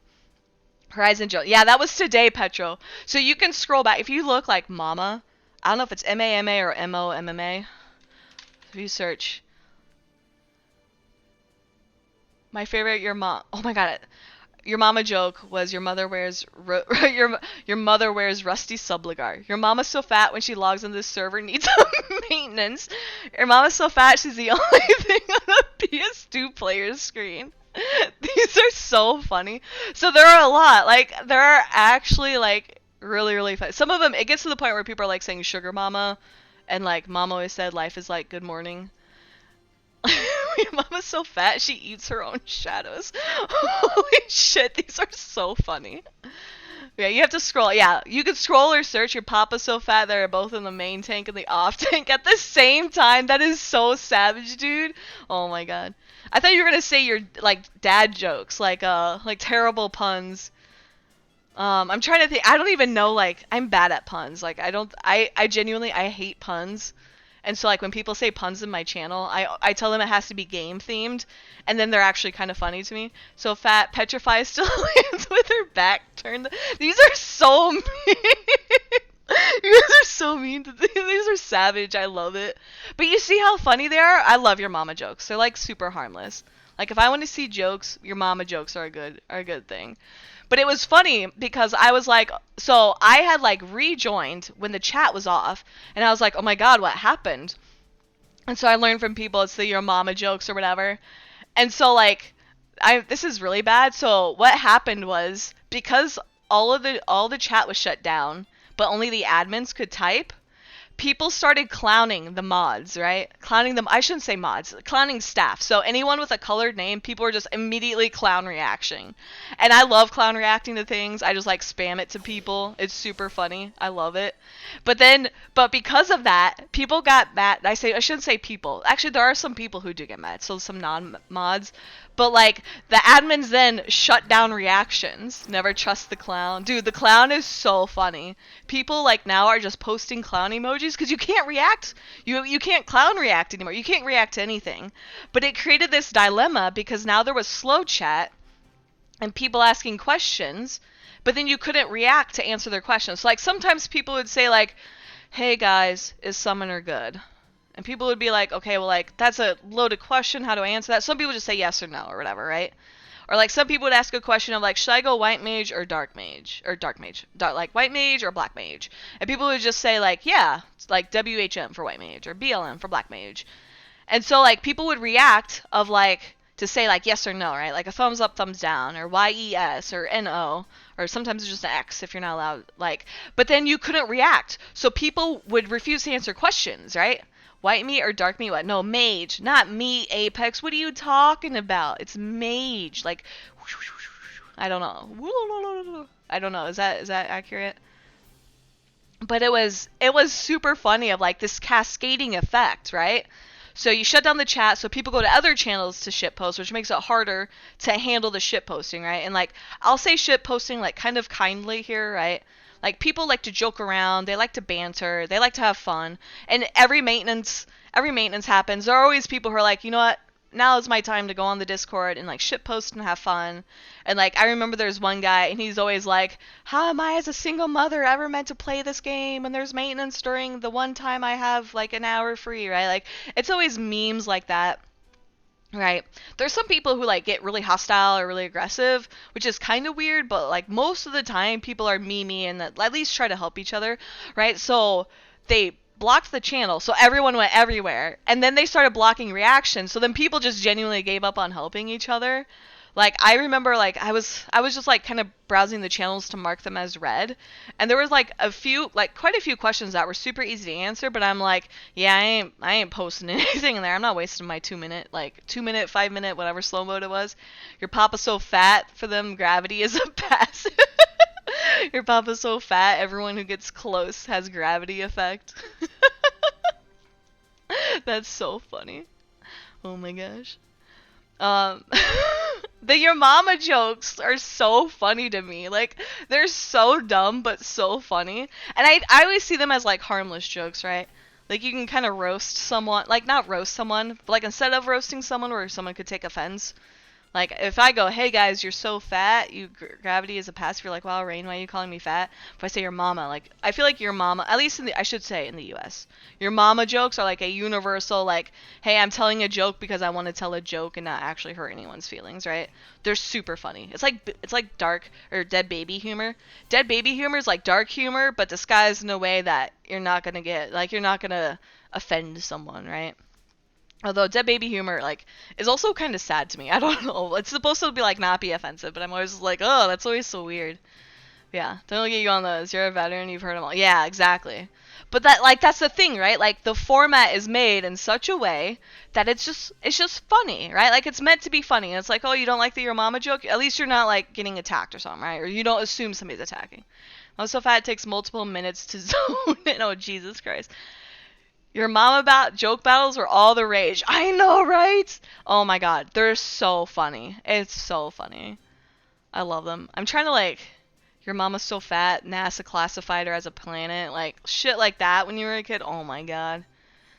Horizon joke. Yeah, that was today, Petro. So you can scroll back. If you look like mama, I don't know if it's M-A-M-A or M-O-M-M-A. If you search. My favorite, your mom. Oh my god. Your mama joke was your mother wears your mother wears rusty subligar. Your mama's so fat when she logs into this server needs maintenance. Your mama's so fat she's the only thing on the PS2 player's screen. These are so funny. So there are a lot. Like, there are actually, like, really, really funny. Some of them, it gets to the point where people are, like, saying sugar mama. And, like, mom always said life is like good morning. Your mama's so fat she eats her own shadows. Holy shit, these are so funny. Yeah, you have to scroll. Yeah, you could scroll or search your papa's so fat they're both in the main tank and the off tank at the same time. That is so savage, dude. Oh my god. I thought you were gonna say your like dad jokes, like terrible puns. I'm trying to think. I don't even know. Like, I'm bad at puns. Like, I genuinely hate puns. And so, like, when people say puns in my channel, I tell them it has to be game themed, and then they're actually kind of funny to me. So fat Petrify still lands with her back turned. These are so mean. You guys are so mean. These are savage. I love it. But you see how funny they are? I love your mama jokes. They're, like, super harmless. Like, if I want to see jokes, your mama jokes are a good thing. But it was funny because I was like, so I had like rejoined when the chat was off, and I was like, oh my god, what happened? And so I learned from people it's the your mama jokes or whatever. And so like This is really bad. So what happened was, because all the chat was shut down, but only the admins could type, people started clowning the mods, right? Clowning them. I shouldn't say mods. Clowning staff. So anyone with a colored name, people were just immediately clown reacting. And I love clown reacting to things. I just like spam it to people. It's super funny. I love it. But because of that, people got mad. I shouldn't say people. Actually, there are some people who do get mad. So some non-mods. But like the admins then shut down reactions. Never trust the clown. Dude, the clown is so funny. People like now are just posting clown emojis because you can't react. You can't clown react anymore. You can't react to anything. But it created this dilemma because now there was slow chat and people asking questions, but then you couldn't react to answer their questions. So like sometimes people would say like, "Hey guys, is summoner good?" And people would be like, okay, well, like, that's a loaded question. How do I answer that? Some people just say yes or no or whatever, right? Or, like, some people would ask a question of, like, should I go white mage or dark mage? Or dark mage. Like, white mage or black mage? And people would just say, like, yeah, it's like WHM for white mage or BLM for black mage. And so, like, people would react of, like, to say, like, yes or no, right? Like a thumbs up, thumbs down, or YES, or NO, or sometimes it's just an X if you're not allowed, like, but then you couldn't react. So people would refuse to answer questions, right? White meat or dark meat? What? No, mage, not me, Apex. What are you talking about? It's mage. Like, I don't know. I don't know. Is that accurate? But it was super funny of like this cascading effect, right? So you shut down the chat, so people go to other channels to shitpost, which makes it harder to handle the shitposting, right? And like I'll say shitposting like kind of kindly here, right? Like people like to joke around, they like to banter, they like to have fun, and every maintenance happens. There are always people who are like, you know what? Now is my time to go on the Discord and like shitpost and have fun. And like I remember there's one guy and he's always like, how am I as a single mother ever meant to play this game? And there's maintenance during the one time I have like an hour free, right? Like it's always memes like that. Right. There's some people who like get really hostile or really aggressive, which is kind of weird, but like most of the time people are memey and at least try to help each other, right? So they blocked the channel, so everyone went everywhere, and then they started blocking reactions, so then people just genuinely gave up on helping each other. Like I remember like I was just like kind of browsing the channels to mark them as read, and there was like quite a few questions that were super easy to answer, but I'm like, yeah, I ain't posting anything in there. I'm not wasting my 2 minute, like 2 minute, 5 minute, whatever slow mode it was. Your papa's so fat, for them gravity is a passive. Your papa's so fat, everyone who gets close has gravity effect. That's so funny. Oh my gosh. Um, the your mama jokes are so funny to me. Like they're so dumb but so funny. And I always see them as like harmless jokes, right? Like you can kind of roast someone, like not roast someone, but like instead of roasting someone where someone could take offense, like, if I go, hey guys, you're so fat, gravity is a pass, you're like, wow, Rain, why are you calling me fat? If I say your mama, like, I feel like your mama, at least I should say in the US, your mama jokes are like a universal, like, hey, I'm telling a joke because I want to tell a joke and not actually hurt anyone's feelings, right? They're super funny. It's like dark, or dead baby humor. Dead baby humor is like dark humor, but disguised in a way that you're not gonna offend someone, right? Although dead baby humor like is also kind of sad to me. I don't know. It's supposed to be like not be offensive, but I'm always like, oh, that's always so weird. Yeah, don't get you on those. You're a veteran. You've heard them all. Yeah, exactly. But that's the thing, right? Like the format is made in such a way that it's just funny, right? Like it's meant to be funny. And it's like, oh, you don't like the your mama joke? At least you're not like getting attacked or something, right? Or you don't assume somebody's attacking. Also, fat it takes multiple minutes to zone in. Oh, Jesus Christ. Your mama joke battles were all the rage. I know, right? Oh my god, they're so funny. It's so funny. I love them. I'm trying to like, your mama's so fat, NASA classified her as a planet, like shit like that when you were a kid. Oh my god.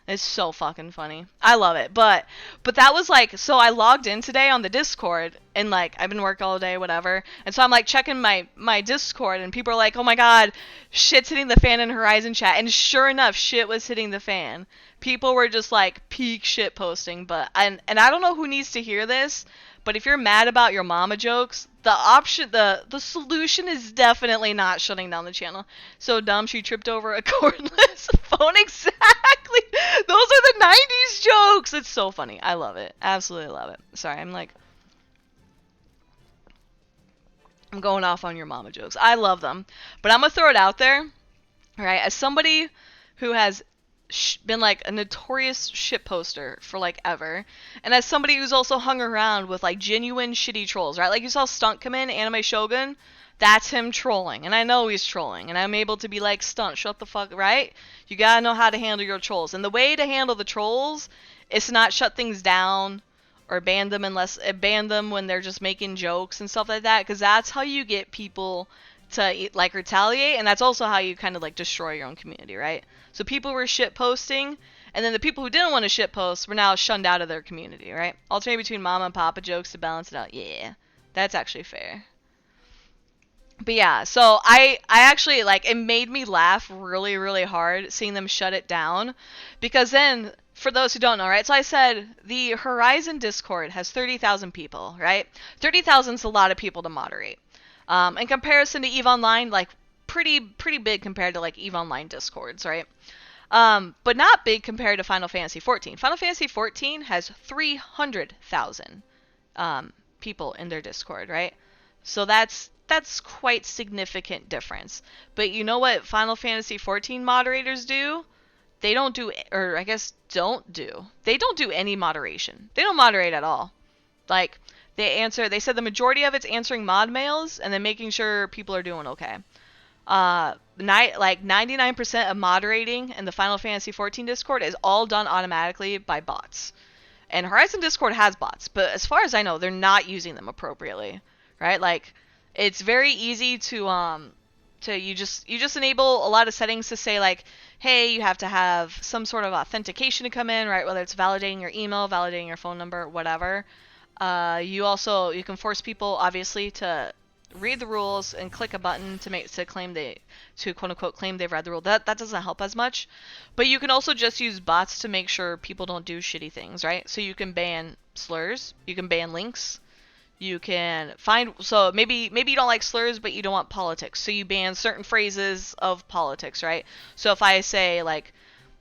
It's so fucking funny. I love it. But that was like, so I logged in today on the Discord and like I've been working all day, whatever. And so I'm like checking my Discord and people are like, oh my god, shit's hitting the fan in Horizon chat. And sure enough, shit was hitting the fan. People were just like peak shit posting. But and I don't know who needs to hear this, but if you're mad about your mama jokes, the solution is definitely not shutting down the channel. So dumb she tripped over a cordless phone. Exactly. Those are the 90s jokes. It's so funny. I love it. Absolutely love it. Sorry, I'm like I'm going off on your mama jokes. I love them. But I'm going to throw it out there, right? As somebody who has been like a notorious shit poster for like ever, and as somebody who's also hung around with like genuine shitty trolls, right? Like you saw Stunt come in, Anime Shogun, that's him trolling, and I know he's trolling, and I'm able to be like, Stunt, shut the fuck, right? You gotta know how to handle your trolls, and the way to handle the trolls is to not shut things down or ban them when they're just making jokes and stuff like that, because that's how you get people to like retaliate, and that's also how you kind of like destroy your own community, right? So people were shit posting, and then the people who didn't want to shit post were now shunned out of their community, right? Alternate between mama and papa jokes to balance it out. Yeah, that's actually fair. But yeah, so I actually like, it made me laugh really really hard seeing them shut it down, because then for those who don't know, right? So I said the Horizon Discord has 30,000 people, right? 30,000 is a lot of people to moderate. In comparison to EVE Online, like pretty big compared to like EVE Online Discords, right? But not big compared to Final Fantasy 14. Final Fantasy 14 has 300,000 people in their Discord, right? So that's quite significant difference. But you know what Final Fantasy 14 moderators do? They don't do, or I guess don't do. They don't do any moderation. They don't moderate at all. Like they said the majority of it's answering mod mails and then making sure people are doing okay. Like 99% of moderating in the Final Fantasy 14 Discord is all done automatically by bots. And Horizon Discord has bots, but as far as I know, they're not using them appropriately, right? Like, it's very easy you just enable a lot of settings to say like, hey, you have to have some sort of authentication to come in, right? Whether it's validating your email, validating your phone number, whatever. You can force people obviously to read the rules and click a button to quote unquote claim they've read the rule. That doesn't help as much. But you can also just use bots to make sure people don't do shitty things, right? So you can ban slurs, you can ban links, you can so maybe you don't like slurs but you don't want politics. So you ban certain phrases of politics, right? So if I say like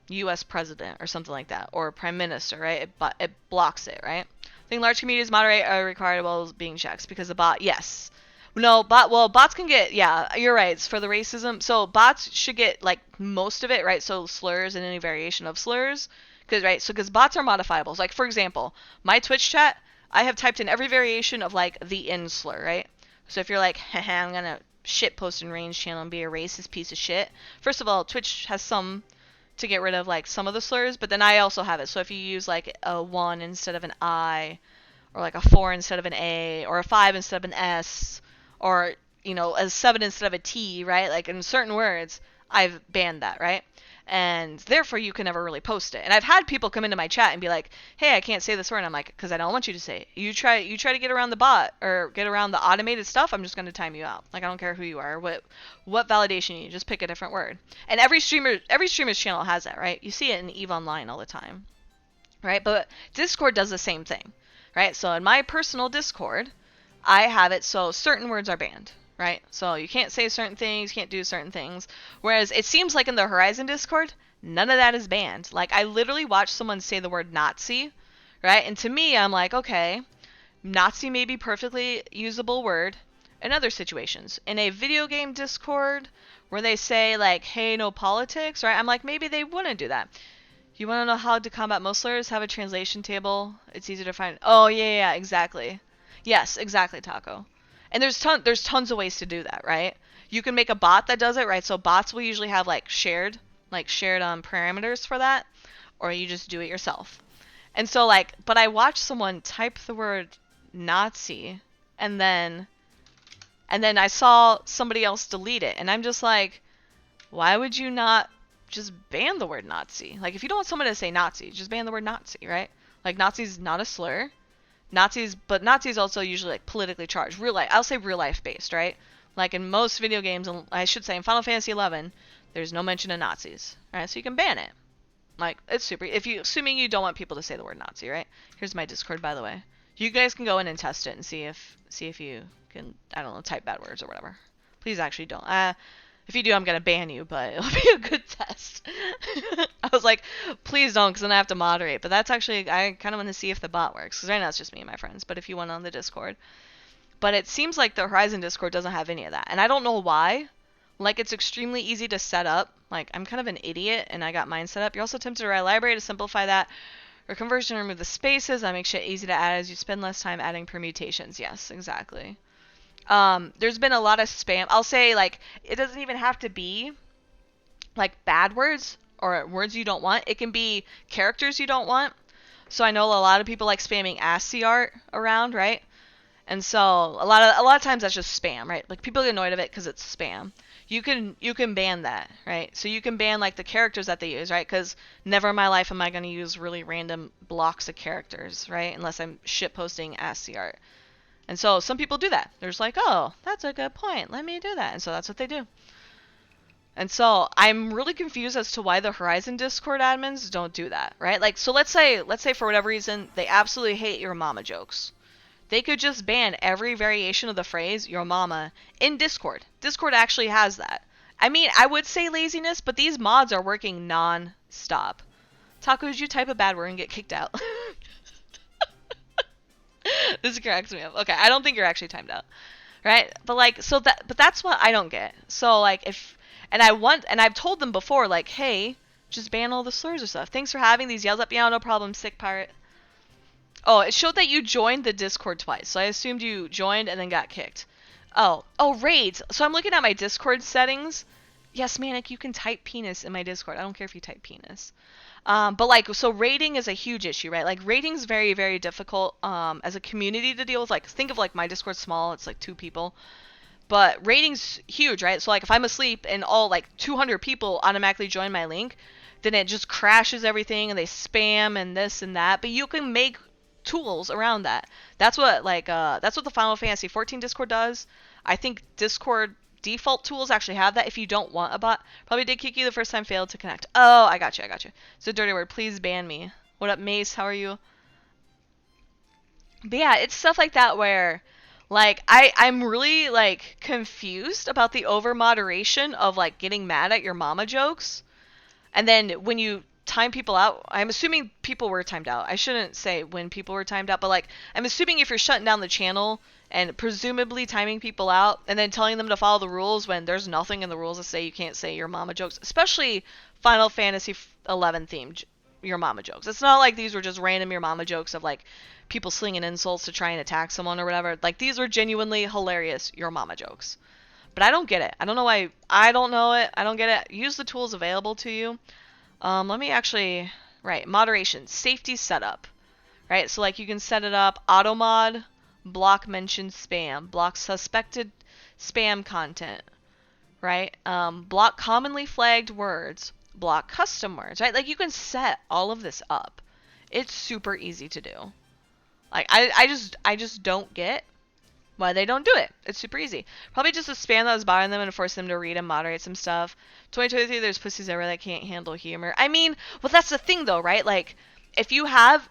US president or something like that, or prime minister, right? It blocks it, right? I think large communities moderate are required while being checked because the bot, yes. No, bots can get, yeah, you're right, it's for the racism. So bots should get like most of it, right? So slurs and any variation of slurs, because bots are modifiables. Like for example, my Twitch chat, I have typed in every variation of like the N slur, right? So if you're like, haha, I'm gonna shit post in Range channel and be a racist piece of shit. First of all, Twitch has some to get rid of like some of the slurs, but then I also have it. So if you use like a 1 instead of an I, or like a 4 instead of an A, or a 5 instead of an S, or a 7 instead of a T, right? Like in certain words, I've banned that, right? And therefore you can never really post it. And I've had people come into my chat and be like, hey, I can't say this word. And I'm like, because I don't want you to say it. You try to get around the bot or get around the automated stuff, I'm just going to time you out. Like, I don't care who you are, what validation you need, just pick a different word. And every streamer's channel has that, right? You see it in EVE Online all the time, right? But Discord does the same thing, right? So in my personal Discord, I have it so certain words are banned, right? So you can't say certain things, can't do certain things. Whereas it seems like in the Horizon Discord, none of that is banned. Like, I literally watched someone say the word Nazi, right? And to me, I'm like, okay, Nazi may be perfectly usable word in other situations. In a video game Discord where they say like, hey, no politics, right? I'm like, maybe they wouldn't do that. You want to know how to combat most slurs? Have a translation table. It's easy to find. Oh, yeah, exactly. Yes, exactly, Taco. And there's tons of ways to do that, right? You can make a bot that does it, right? So bots will usually have like shared parameters for that, or you just do it yourself. And so like, but I watched someone type the word Nazi, and then I saw somebody else delete it, and I'm just like, why would you not just ban the word Nazi? Like, if you don't want someone to say Nazi, just ban the word Nazi, right? Like, Nazi's not a slur. But Nazis also usually like politically charged. I'll say real life based, right? Like in most video games, and I should say in Final Fantasy 11, there's no mention of Nazis, right? So you can ban it. Like, it's super. Assuming you don't want people to say the word Nazi, right? Here's my Discord, by the way. You guys can go in and test it and see if you can, I don't know, type bad words or whatever. Please actually don't. If you do, I'm going to ban you, but it'll be a good test. I was like, please don't, because then I have to moderate. But that's actually, I kind of want to see if the bot works, because right now it's just me and my friends. But if you went on the Discord. But it seems like the Horizon Discord doesn't have any of that. And I don't know why. Like, it's extremely easy to set up. Like, I'm kind of an idiot, and I got mine set up. You're also tempted to write a library to simplify that. Or conversion, remove the spaces. That makes shit easy to add as you spend less time adding permutations. Yes, exactly. There's been a lot of spam. I'll say, like, it doesn't even have to be, like, bad words or words you don't want. It can be characters you don't want. So I know a lot of people like spamming ASCII art around, right? And so a lot of times that's just spam, right? Like people get annoyed of it because it's spam. You can ban that, right? So you can ban like the characters that they use, right? Because never in my life am I going to use really random blocks of characters, right? Unless I'm shit posting ASCII art. And so some people do that. They're just like, oh, that's a good point. Let me do that. And so that's what they do. And so I'm really confused as to why the Horizon Discord admins don't do that, right? Like, so let's say for whatever reason they absolutely hate your mama jokes. They could just ban every variation of the phrase "your mama" in Discord. Discord actually has that. I mean, I would say laziness, but these mods are working non-stop. Taco, did you type a bad word and get kicked out? This cracks me up. Okay, I don't think you're actually timed out, right? But like, but that's what I don't get. So like, and I've told them before, like, hey, just ban all the slurs or stuff. Thanks for having these yells up. Yeah, no problem. Sick pirate. Oh, it showed that you joined the Discord twice, so I assumed you joined and then got kicked. Oh, raids. So I'm looking at my Discord settings. Yes, Manic, you can type penis in my Discord. I don't care if you type penis. But like, so rating is a huge issue, right? Like, rating's very, very difficult as a community to deal with. Like, think of like my Discord small. It's like 2 people. But rating's huge, right? So like, if I'm asleep and all like 200 people automatically join my link, then it just crashes everything and they spam and this and that. But you can make tools around that. That's what the Final Fantasy 14 Discord does. I think Discord default tools actually have that if you don't want a bot. Probably did kick you the first time, failed to connect. Oh, I got you. It's a dirty word. Please ban me. What up, Mace? How are you? But yeah, it's stuff like that where like I'm really like confused about the over moderation of like getting mad at your mama jokes. And then when you time people out, I'm assuming people were timed out. I shouldn't say when people were timed out, but like I'm assuming if you're shutting down the channel and presumably timing people out and then telling them to follow the rules when there's nothing in the rules that say you can't say your mama jokes, especially Final Fantasy 11 themed your mama jokes. It's not like these were just random your mama jokes of like people slinging insults to try and attack someone or whatever. Like these were genuinely hilarious your mama jokes. But I don't get it. I don't know why. I don't know it. I don't get it. Use the tools available to you. Let me actually, right, moderation, safety setup, right? So like you can set it up, auto mod, block mentioned spam, block suspected spam content, right? Block commonly flagged words, block custom words, right? Like you can set all of this up. It's super easy to do. Like I just don't get why they don't do it. It's super easy. Probably just a spam that was bothering them and force them to read and moderate some stuff. 2023, there's pussies everywhere that can't handle humor. I mean, well, that's the thing though, right? Like, if you have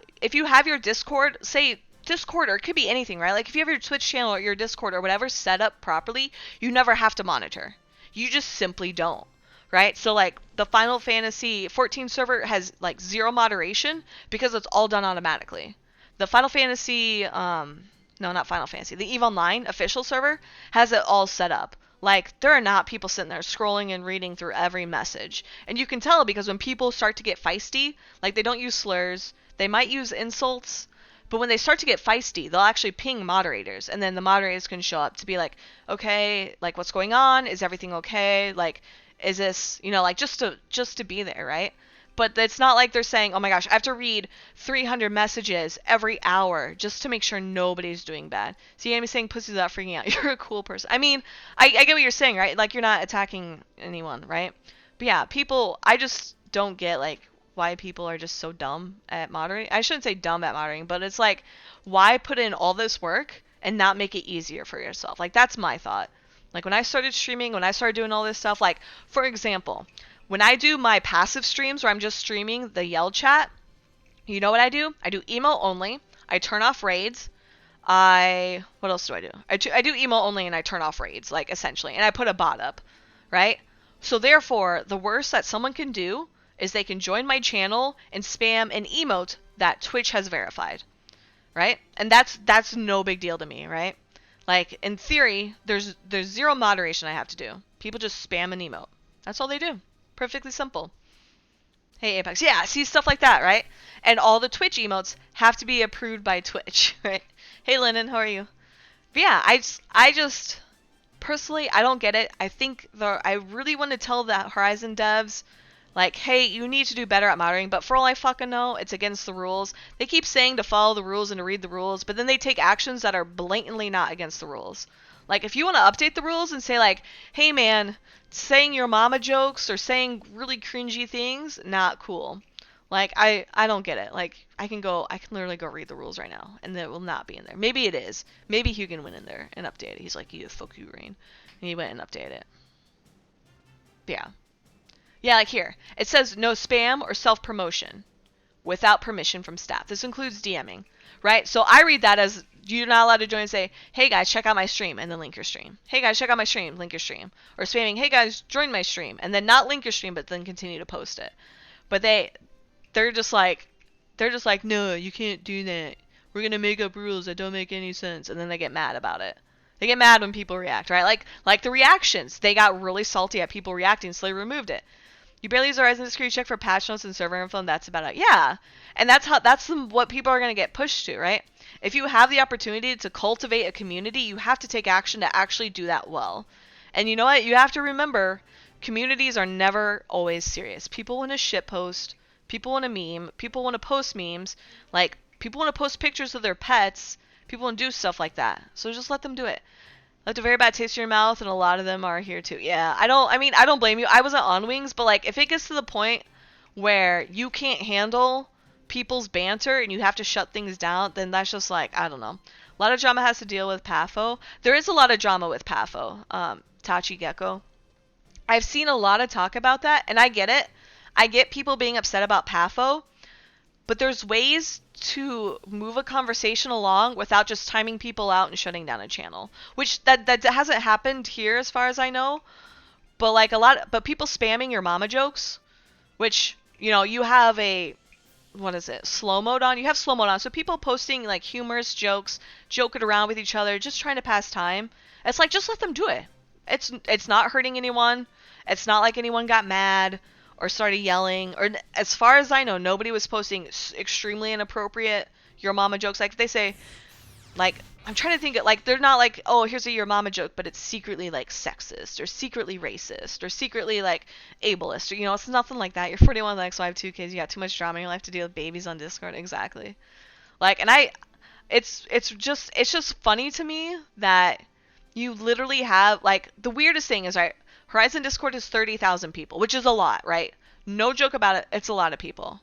your Discord, say Discord, or it could be anything, right? Like, if you have your Twitch channel or your Discord or whatever set up properly, you never have to monitor. You just simply don't, right? So like the Final Fantasy 14 server has like 0 moderation because it's all done automatically. The Final Fantasy, no, not Final Fantasy, the EVE Online official server has it all set up. Like, there are not people sitting there scrolling and reading through every message. And you can tell because when people start to get feisty, like they don't use slurs, they might use insults, but when they start to get feisty, they'll actually ping moderators, and then the moderators can show up to be like, okay, like what's going on? Is everything okay? Like, is this, like just to be there, right? But it's not like they're saying, oh my gosh, I have to read 300 messages every hour just to make sure nobody's doing bad. So you're going to be saying pussy without freaking out. You're a cool person. I mean, I get what you're saying, right? Like, you're not attacking anyone, right? But yeah, I just don't get, like, why people are just so dumb at moderating. I shouldn't say dumb at moderating, but it's like, why put in all this work and not make it easier for yourself? Like, that's my thought. Like, when I started streaming, when I started doing all this stuff, like, for example, when I do my passive streams where I'm just streaming the yell chat, you know what I do? I do emo only. I turn off raids. What else do I do? I do emo only and I turn off raids, like, essentially. And I put a bot up, right? So therefore, the worst that someone can do is they can join my channel and spam an emote that Twitch has verified, right? And that's no big deal to me, right? Like, in theory, there's zero moderation I have to do. People just spam an emote. That's all they do. Perfectly simple. Hey, Apex. Yeah, see stuff like that, right? And all the Twitch emotes have to be approved by Twitch, right? Hey, Lennon, how are you? But yeah, I just personally, I don't get it. I think I really want to tell the Horizon devs, like, hey, you need to do better at moderating, but for all I fucking know, it's against the rules. They keep saying to follow the rules and to read the rules, but then they take actions that are blatantly not against the rules. Like, if you want to update the rules and say, like, hey, man, saying your mama jokes or saying really cringy things, not cool. Like, I don't get it. Like, I can literally go read the rules right now, and it will not be in there. Maybe it is. Maybe Hugin went in there and updated it. He's like, yeah, fuck you, Rain. And he went and updated it. Yeah. Yeah, like here. It says no spam or self-promotion without permission from staff. This includes DMing, right? So I read that as you're not allowed to join and say, hey guys, check out my stream, and then link your stream. Hey guys, check out my stream, link your stream. Or spamming, hey guys, join my stream, and then not link your stream, but then continue to post it. But they're just like, no, you can't do that. We're gonna make up rules that don't make any sense, and then they get mad about it. They get mad when people react, right? Like the reactions. They got really salty at people reacting, so they removed it. You barely use Horizon Discord, you check for patch notes and server info, and that's about it. Yeah, and that's what people are gonna get pushed to, right? If you have the opportunity to cultivate a community, you have to take action to actually do that well. And you know what? You have to remember, communities are never always serious. People want to shitpost. People want to meme. People want to post memes. Like, people want to post pictures of their pets. People want to do stuff like that. So just let them do it. Left a very bad taste in your mouth, and a lot of them are here too. Yeah, I don't blame you. I wasn't on Wings, but like, if it gets to the point where you can't handle people's banter and you have to shut things down, then that's just like, I don't know. A lot of drama has to deal with Pafo. There is a lot of drama with Pafo, Tachi Gecko. I've seen a lot of talk about that, and I get it. I get people being upset about Pafo, but there's ways to move a conversation along without just timing people out and shutting down a channel. Which that hasn't happened here as far as I know. But like but people spamming your mama jokes, which, you know, you have slow mode on. You have slow mode on. So people posting like humorous jokes, joking around with each other, just trying to pass time. It's like, just let them do it. It's not hurting anyone. It's not like anyone got mad or started yelling, or as far as I know, nobody was posting extremely inappropriate your mama jokes. Like, they say, like, I'm trying to think of, like, they're not like, oh, here's a your mama joke, but it's secretly like sexist or secretly racist or secretly like ableist, or, you know, it's nothing like that. You're 41, like, so I have 2 kids, you got too much drama in your life to deal with babies on Discord. Exactly. Like, and it's just funny to me that you literally have, like, the weirdest thing is, right, Horizon Discord is 30,000 people, which is a lot, right? No joke about it, it's a lot of people.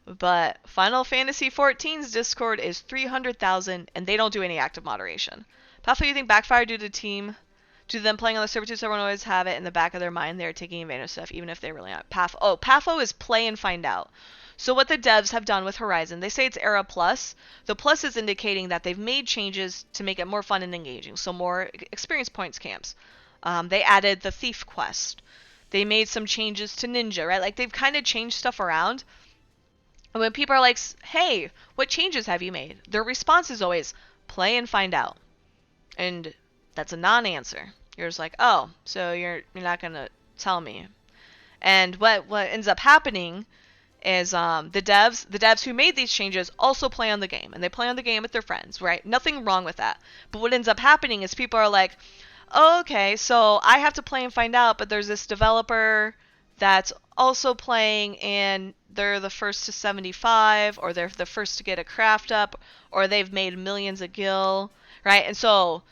But Final Fantasy XIV's Discord is 300,000, and they don't do any active moderation. Pafo, you think backfire due to them playing on the server too, so everyone always have it in the back of their mind they're taking advantage of stuff, even if they really aren't. Pafo is play and find out. So what the devs have done with Horizon, they say it's Era Plus. The plus is indicating that they've made changes to make it more fun and engaging, so more experience points camps. They added the Thief quest. They made some changes to Ninja, right? Like, they've kind of changed stuff around. And when people are like, hey, what changes have you made? Their response is always, play and find out. And that's a non-answer. You're just like, oh, so you're not going to tell me. And what ends up happening is the devs who made these changes also play on the game. And they play on the game with their friends, right? Nothing wrong with that. But what ends up happening is people are like, oh, okay, so I have to play and find out, but there's this developer that's also playing, and they're the first to 75, or they're the first to get a craft up, or they've made millions of gil, right? And so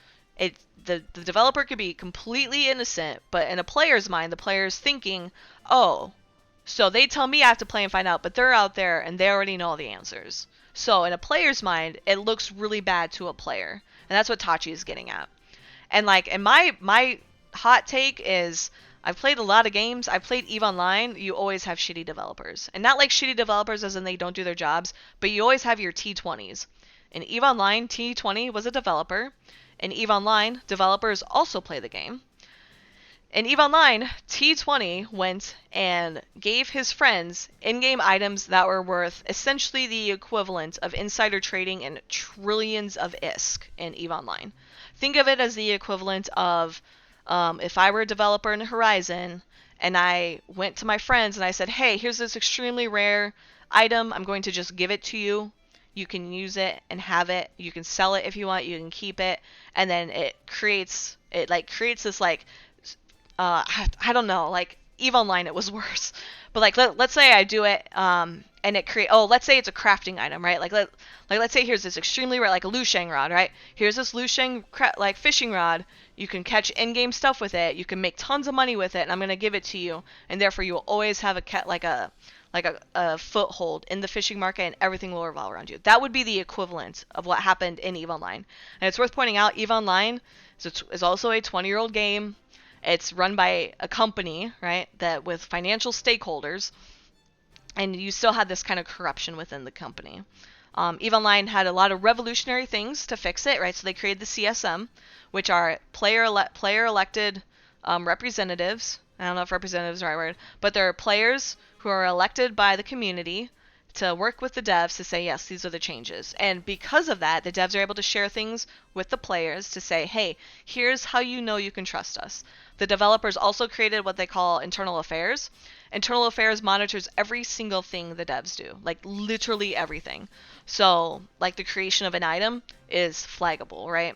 the developer could be completely innocent, but in a player's mind, the player's thinking, oh, so they tell me I have to play and find out, but they're out there and they already know all the answers. So in a player's mind, it looks really bad to a player. And that's what Tachi is getting at. And like, and my hot take is, I've played a lot of games. I've played EVE Online. You always have shitty developers. And not like shitty developers as in they don't do their jobs, but you always have your T20s. In EVE Online, T20 was a developer. In EVE Online, developers also play the game. In EVE Online, T20 went and gave his friends in-game items that were worth essentially the equivalent of insider trading in trillions of ISK in EVE Online. Think of it as the equivalent of if I were a developer in Horizon and I went to my friends and I said, hey, here's this extremely rare item. I'm going to just give it to you. You can use it and have it. You can sell it if you want. You can keep it. And then it creates this like I don't know, like EVE Online it was worse. But like let's say I do it and it let's say it's a crafting item, right? Let's say here's this extremely rare like a Lusheng rod, right? Here's this Lusheng like fishing rod. You can catch in-game stuff with it. You can make tons of money with it, and I'm going to give it to you, and therefore you will always have a foothold in the fishing market, and everything will revolve around you. That would be the equivalent of what happened in EVE Online. And it's worth pointing out, EVE Online is also a 20-year-old game. It's run by a company, right, that with financial stakeholders, and you still had this kind of corruption within the company. EVE Online had a lot of revolutionary things to fix it, right? So they created the CSM, which are player-elected representatives. I don't know if representative is the right word, but they're players who are elected by the community to work with the devs to say, yes, these are the changes. And because of that, the devs are able to share things with the players to say, hey, here's how you know you can trust us. The developers also created what they call internal affairs. Internal affairs monitors every single thing the devs do, like literally everything. So, like the creation of an item is flaggable, right?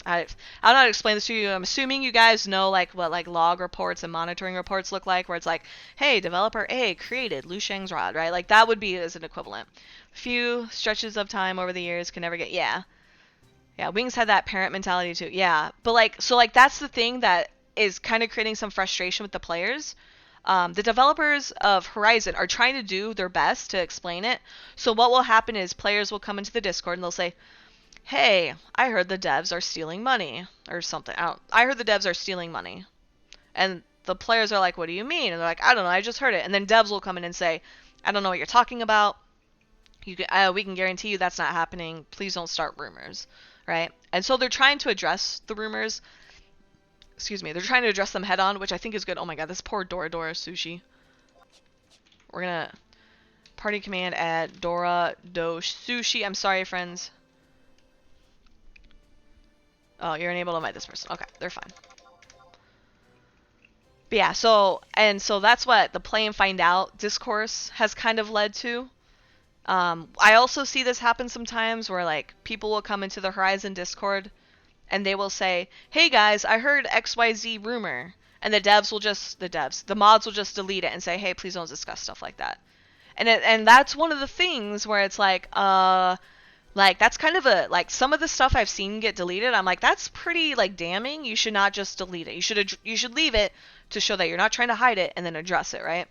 I don't know how to explain this to you. I'm assuming you guys know like what like log reports and monitoring reports look like, where it's like, hey, developer A created Lu Sheng's rod, right? Like that would be as an equivalent. Few stretches of time over the years can never get, yeah. Wings had that parent mentality too, yeah. But like, so like that's the thing that is kind of creating some frustration with the players. The developers of Horizon are trying to do their best to explain it. So what will happen is players will come into the Discord and they'll say, hey, I heard the devs are stealing money or something. I heard the devs are stealing money. And the players are like, what do you mean? And they're like, I don't know, I just heard it. And then devs will come in and say, I don't know what you're talking about. We can guarantee you that's not happening. Please don't start rumors, right? And so they're trying to address the rumors. Excuse me. They're trying to address them head on, which I think is good. Oh my god, this poor Dora Sushi. We're gonna party command at Dora Do Sushi. I'm sorry, friends. Oh, you're unable to invite this person. Okay, they're fine. But yeah, so that's what the play and find out discourse has kind of led to. I also see this happen sometimes where like people will come into the Horizon Discord and they will say, hey guys, I heard XYZ rumor. And the mods will just delete it and say, hey, please don't discuss stuff like that. And that's one of the things where it's like that's kind of like some of the stuff I've seen get deleted. I'm like, that's pretty like damning. You should not just delete it. You should leave it to show that you're not trying to hide it and then address it, right?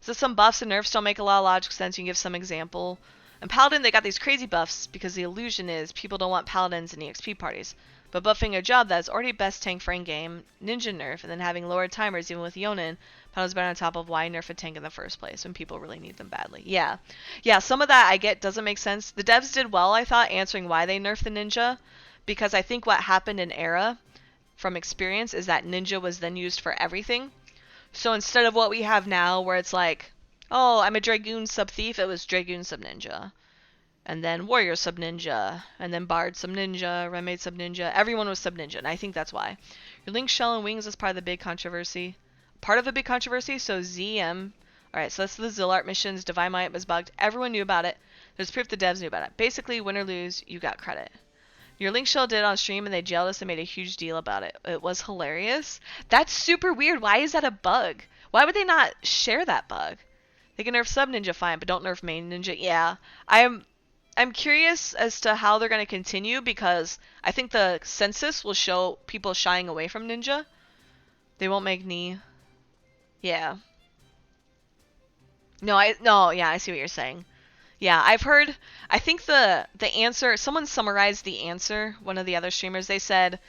So some buffs and nerfs don't make a lot of logical sense. You can give some example. And Paladin, they got these crazy buffs because the illusion is people don't want Paladins in EXP parties. But buffing a job that's already best tank for in-game, ninja nerf, and then having lower timers even with Yonin, Paladin's better on top of why nerf a tank in the first place when people really need them badly. Yeah, some of that I get doesn't make sense. The devs did well, I thought, answering why they nerfed the ninja, because I think what happened in Era, from experience, is that ninja was then used for everything. So instead of what we have now, where it's like, oh, I'm a Dragoon sub-thief, it was Dragoon sub-ninja. And then Warrior sub-ninja. And then Bard sub-ninja, Remade sub-ninja. Everyone was sub-ninja, and I think that's why. Your Link Shell and Wings is part of the big controversy. Part of a big controversy, so ZM. Alright, so that's the Zillart missions. Divine Might was bugged. Everyone knew about it. There's proof the devs knew about it. Basically, win or lose, you got credit. Your Link Shell did it on stream, and they jailed us and made a huge deal about it. It was hilarious. That's super weird. Why is that a bug? Why would they not share that bug? They can nerf sub-ninja fine, but don't nerf main ninja. Yeah, I'm curious as to how they're going to continue, because I think the census will show people shying away from ninja. They won't make knee. Yeah. Yeah, I see what you're saying. Yeah, I've heard, I think the answer, someone summarized the answer, one of the other streamers, they said,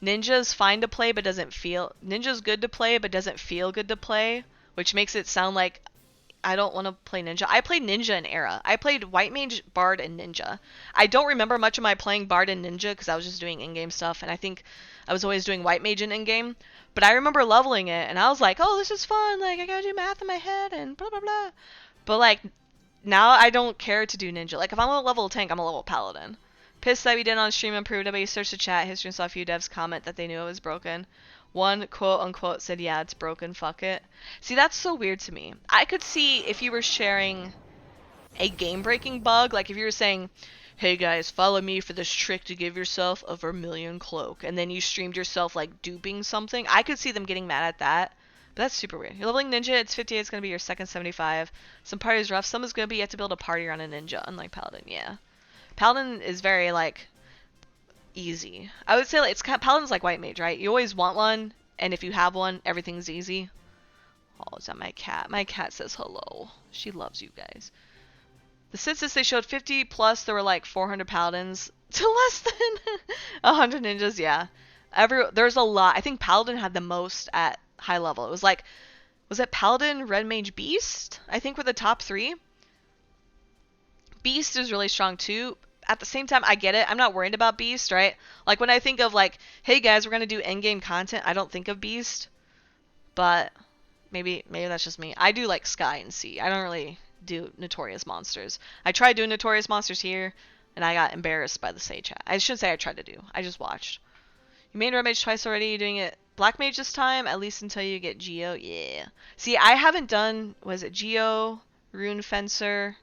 Ninja's fine to play, but Ninja's good to play, but doesn't feel good to play, which makes it sound like I don't want to play Ninja. I played Ninja in Era. I played White Mage, Bard, and Ninja. I don't remember much of my playing Bard and Ninja because I was just doing in-game stuff, and I think I was always doing White Mage in in-game. But I remember leveling it, and I was like, oh, this is fun. Like, I gotta do math in my head and blah, blah, blah. But, like, now I don't care to do ninja. Like, if I'm a level tank, I'm a level paladin. Pissed that we didn't on stream improve. Nobody searched the chat history and saw a few devs comment that they knew it was broken. One quote unquote said, yeah, it's broken, fuck it. See, that's so weird to me. I could see if you were sharing a game breaking bug, like if you were saying, hey guys, follow me for this trick to give yourself a vermilion cloak, and then you streamed yourself like duping something, I could see them getting mad at that. But that's super weird. You're leveling ninja, it's 58, it's going to be your second 75. Some parties rough, some is going to be you have to build a party around a ninja, unlike paladin, yeah. Paladin is very, like, easy. I would say, like, it's kind of, Paladin's like white mage, right? You always want one, and if you have one, everything's easy. Oh, is that my cat? My cat says hello. She loves you guys. The census, they showed 50 plus, there were like 400 paladins to less than 100 ninjas, yeah. There's a lot. I think paladin had the most at high level. It was like, was it paladin, red mage, beast? I think were the top 3. Beast is really strong too. At the same time, I get it. I'm not worried about Beast, right? Like when I think of like, hey guys, we're gonna do endgame content, I don't think of Beast. But maybe that's just me. I do like Sky and Sea. I don't really do Notorious Monsters. I tried doing Notorious Monsters here, and I got embarrassed by the Say chat. I shouldn't say I tried to do. I just watched. You made Red Mage twice already. You're doing it Black Mage this time, at least until you get Geo. Yeah. See, I haven't done, was it Geo, Rune Fencer?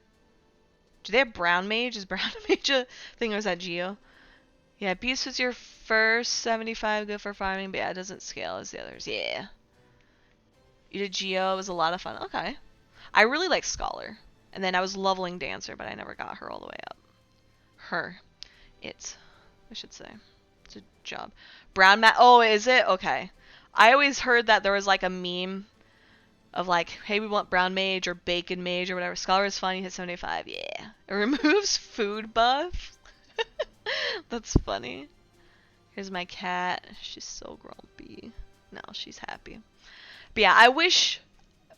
Do they have Brown Mage? Is Brown Mage a thing, or is that Geo? Yeah, Beast was your first 75, good for farming, but yeah, it doesn't scale as the others. Yeah. You did Geo, it was a lot of fun. Okay. I really like Scholar. And then I was leveling Dancer, but I never got her all the way up. Her. It. I should say. It's a job. Brown Mat. Oh, is it? Okay. I always heard that there was like a meme of like, hey, we want Brown Mage or Bacon Mage or whatever. Scholar is fun, you hit 75. Yeah. It removes food buff. That's funny. Here's my cat. She's so grumpy. No, she's happy. But yeah, I wish...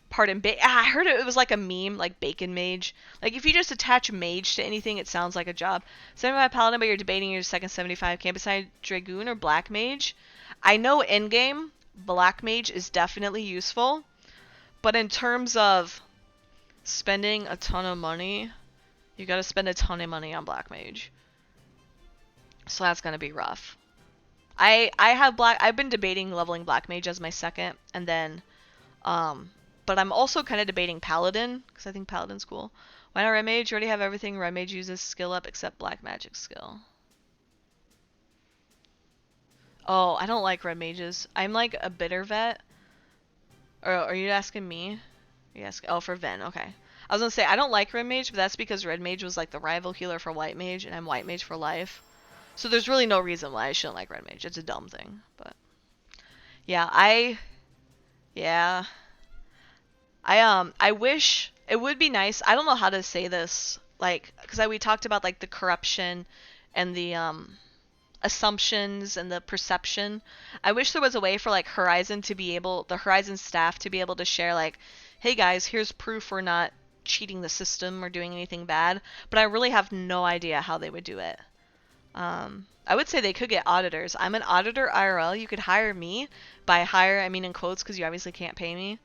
Pardon, I heard it was like a meme, like Bacon Mage. Like, if you just attach Mage to anything, it sounds like a job. 75 Paladin, but you're debating your second 75. Can't decide Dragoon or Black Mage. I know endgame, Black Mage is definitely useful. But in terms of spending a ton of money, you gotta spend a ton of money on Black Mage. So that's gonna be rough. I've been debating leveling Black Mage as my second, and then, but I'm also kind of debating Paladin, because I think Paladin's cool. Why not Red Mage? You already have everything. Red Mage uses skill up except Black Magic skill. Oh, I don't like Red Mages. I'm like a bitter vet. Or are you asking me? Yes. Oh, for Ven. Okay. I was gonna say I don't like Red Mage, but that's because Red Mage was like the rival healer for White Mage, and I'm White Mage for life. So there's really no reason why I shouldn't like Red Mage. It's a dumb thing, but yeah, I wish it would be nice. I don't know how to say this, like, because we talked about like the corruption and the assumptions and the perception. I wish there was a way for like Horizon to be able, the Horizon staff to be able to share like, hey guys, here's proof we're not cheating the system or doing anything bad. But I really have no idea how they would do it. I would say they could get auditors. I'm an auditor IRL. You could hire me. By hire, I mean in quotes, because you obviously can't pay me.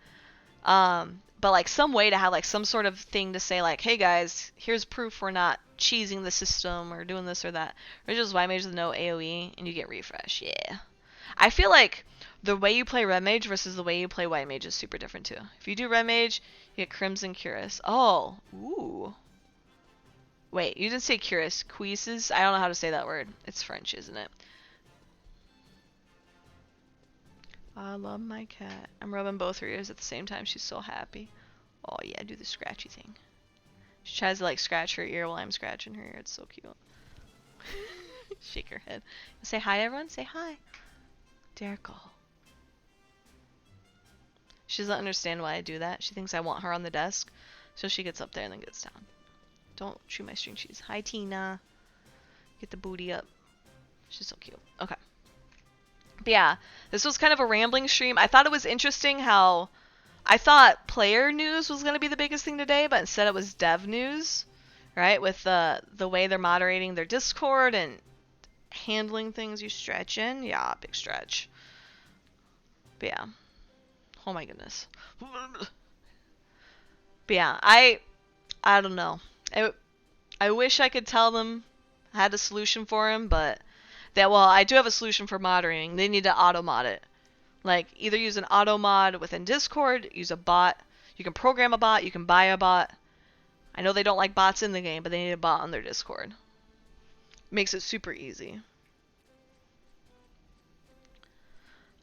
But like some way to have like some sort of thing to say like, hey guys, here's proof we're not cheesing the system or doing this or that. Or just White Mage with no AoE and you get refresh. Yeah. I feel like the way you play Red Mage versus the way you play White Mage is super different too. If you do Red Mage, you get Crimson Cuirass. Oh, ooh. Wait, you didn't say Cuirass. Cuisses? I don't know how to say that word. It's French, isn't it? I love my cat. I'm rubbing both her ears at the same time. She's so happy. Oh yeah, do the scratchy thing. She tries to like scratch her ear while I'm scratching her ear. It's so cute. Shake her head. Say hi to everyone. Say hi. Derrickle. She doesn't understand why I do that. She thinks I want her on the desk. So she gets up there and then gets down. Don't chew my string cheese. Hi Tina. Get the booty up. She's so cute. Okay. But yeah, this was kind of a rambling stream. I thought it was interesting how I thought player news was going to be the biggest thing today, but instead it was dev news, right? With the way they're moderating their Discord and handling things. You stretch in? Yeah, big stretch. But yeah. Oh my goodness. But yeah, I don't know. I wish I could tell them I had a solution for him, but I do have a solution for moderating. They need to auto mod it. Like, either use an auto mod within Discord, use a bot. You can program a bot, you can buy a bot. I know they don't like bots in the game, but they need a bot on their Discord. Makes it super easy.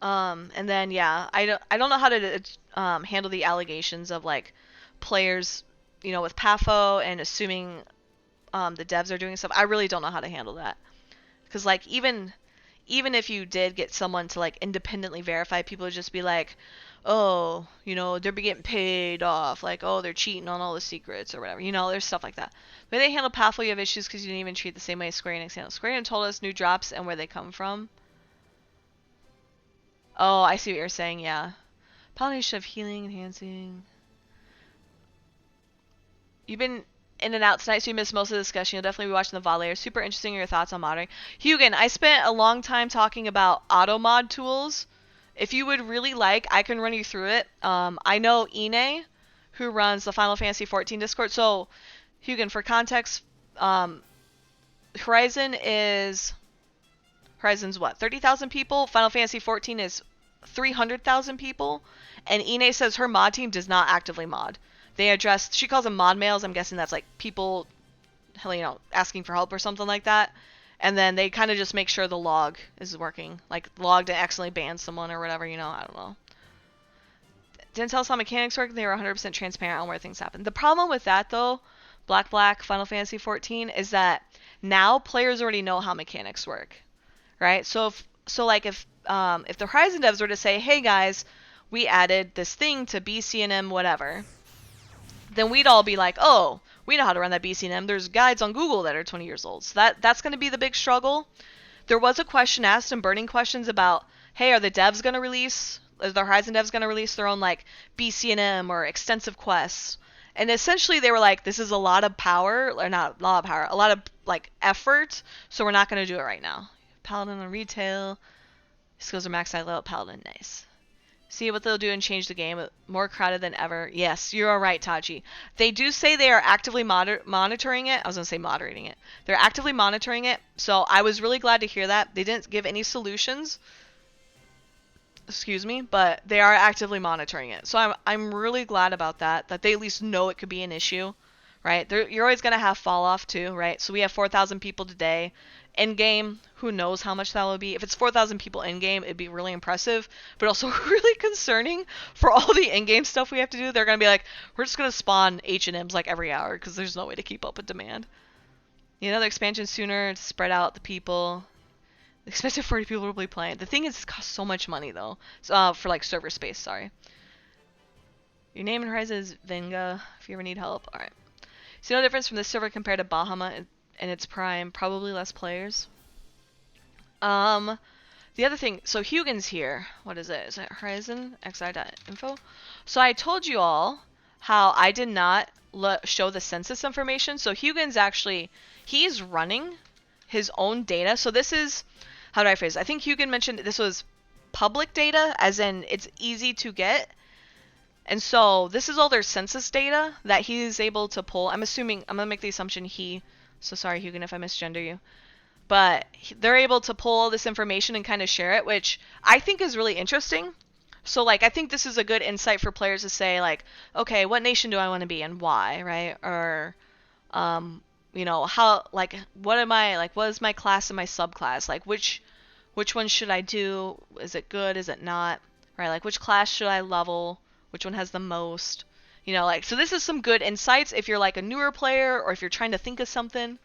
And then yeah, I don't know how to handle the allegations of like players, with PAFO and assuming the devs are doing stuff. I really don't know how to handle that. Because like even if you did get someone to like independently verify, people would just be like, oh, they're getting paid off, like, oh, they're cheating on all the secrets or whatever. There's stuff like that. The way they handle PAFO, you have issues because you didn't even treat the same way as Square Enix handles. Square Enix told us new drops and where they come from. Oh, I see what you're saying, yeah. Paladin should have healing, enhancing. You've been in and out tonight, so you missed most of the discussion. You'll definitely be watching the VOD later. Super interesting your thoughts on modding. Hugan, I spent a long time talking about auto mod tools. If you would really like, I can run you through it. I know Ine, who runs the Final Fantasy XIV Discord. So, Hugan, for context, Horizon's what? 30,000 people. Final Fantasy XIV is 300,000 people. And Ine says her mod team does not actively mod. She calls them mod mails. I'm guessing that's like people, asking for help or something like that. And then they kind of just make sure the log is working. Like, logged and accidentally banned someone or whatever, I don't know. Didn't tell us how mechanics work. They were 100% transparent on where things happen. The problem with that, though, Black Final Fantasy XIV, is that now players already know how mechanics work, right? So if the Horizon devs were to say, hey guys, we added this thing to BCNM whatever, then we'd all be like, oh, we know how to run that BCNM. There's guides on Google that are 20 years old. So that's going to be the big struggle. There was a question asked in Burning Questions about, hey, are the Horizon devs going to release their own like BCNM or extensive quests? And essentially they were like, this is a lot of power, or not a lot of power, a lot of like effort, so we're not going to do it right now. Paladin on retail. Skills are maxed out level. Paladin, nice. See what they'll do and change the game. More crowded than ever. Yes, you're all right, Tachi. They do say they are actively monitoring it. I was going to say moderating it. They're actively monitoring it. So I was really glad to hear that. They didn't give any solutions. Excuse me, but they are actively monitoring it. So I'm really glad about that they at least know it could be an issue, right? You're always going to have fall off too, right? So we have 4,000 people today. In-game, who knows how much that will be. If it's 4,000 people in-game, it'd be really impressive, but also really concerning for all the in-game stuff we have to do. They're going to be like, we're just going to spawn H&Ms like every hour because there's no way to keep up with demand. Another expansion sooner to spread out the people. Expected 40 people will be playing. The thing is, it costs so much money, though, for like server space, sorry. Your name in Horizon is Venga, if you ever need help. Alright. See no difference from this server compared to Bahamut in its prime, probably less players. The other thing, so Hugan's here. What is it? Is it Horizon xi.info? So I told you all how I did not show the census information. So Hugan's actually, he's running his own data. So this is, how do I phrase it? I think Hugan mentioned this was public data, as in it's easy to get. And so this is all their census data that he's able to pull. I'm going to make the assumption so sorry, Hugan, if I misgender you. But they're able to pull all this information and kind of share it, which I think is really interesting. So, like, I think this is a good insight for players to say, like, okay, what nation do I want to be and why, right? Or, how, like, what is my class and my subclass? Like, which one should I do? Is it good? Is it not? Right? Like, which class should I level? Which one has the most? So this is some good insights if you're like a newer player or if you're trying to think of something.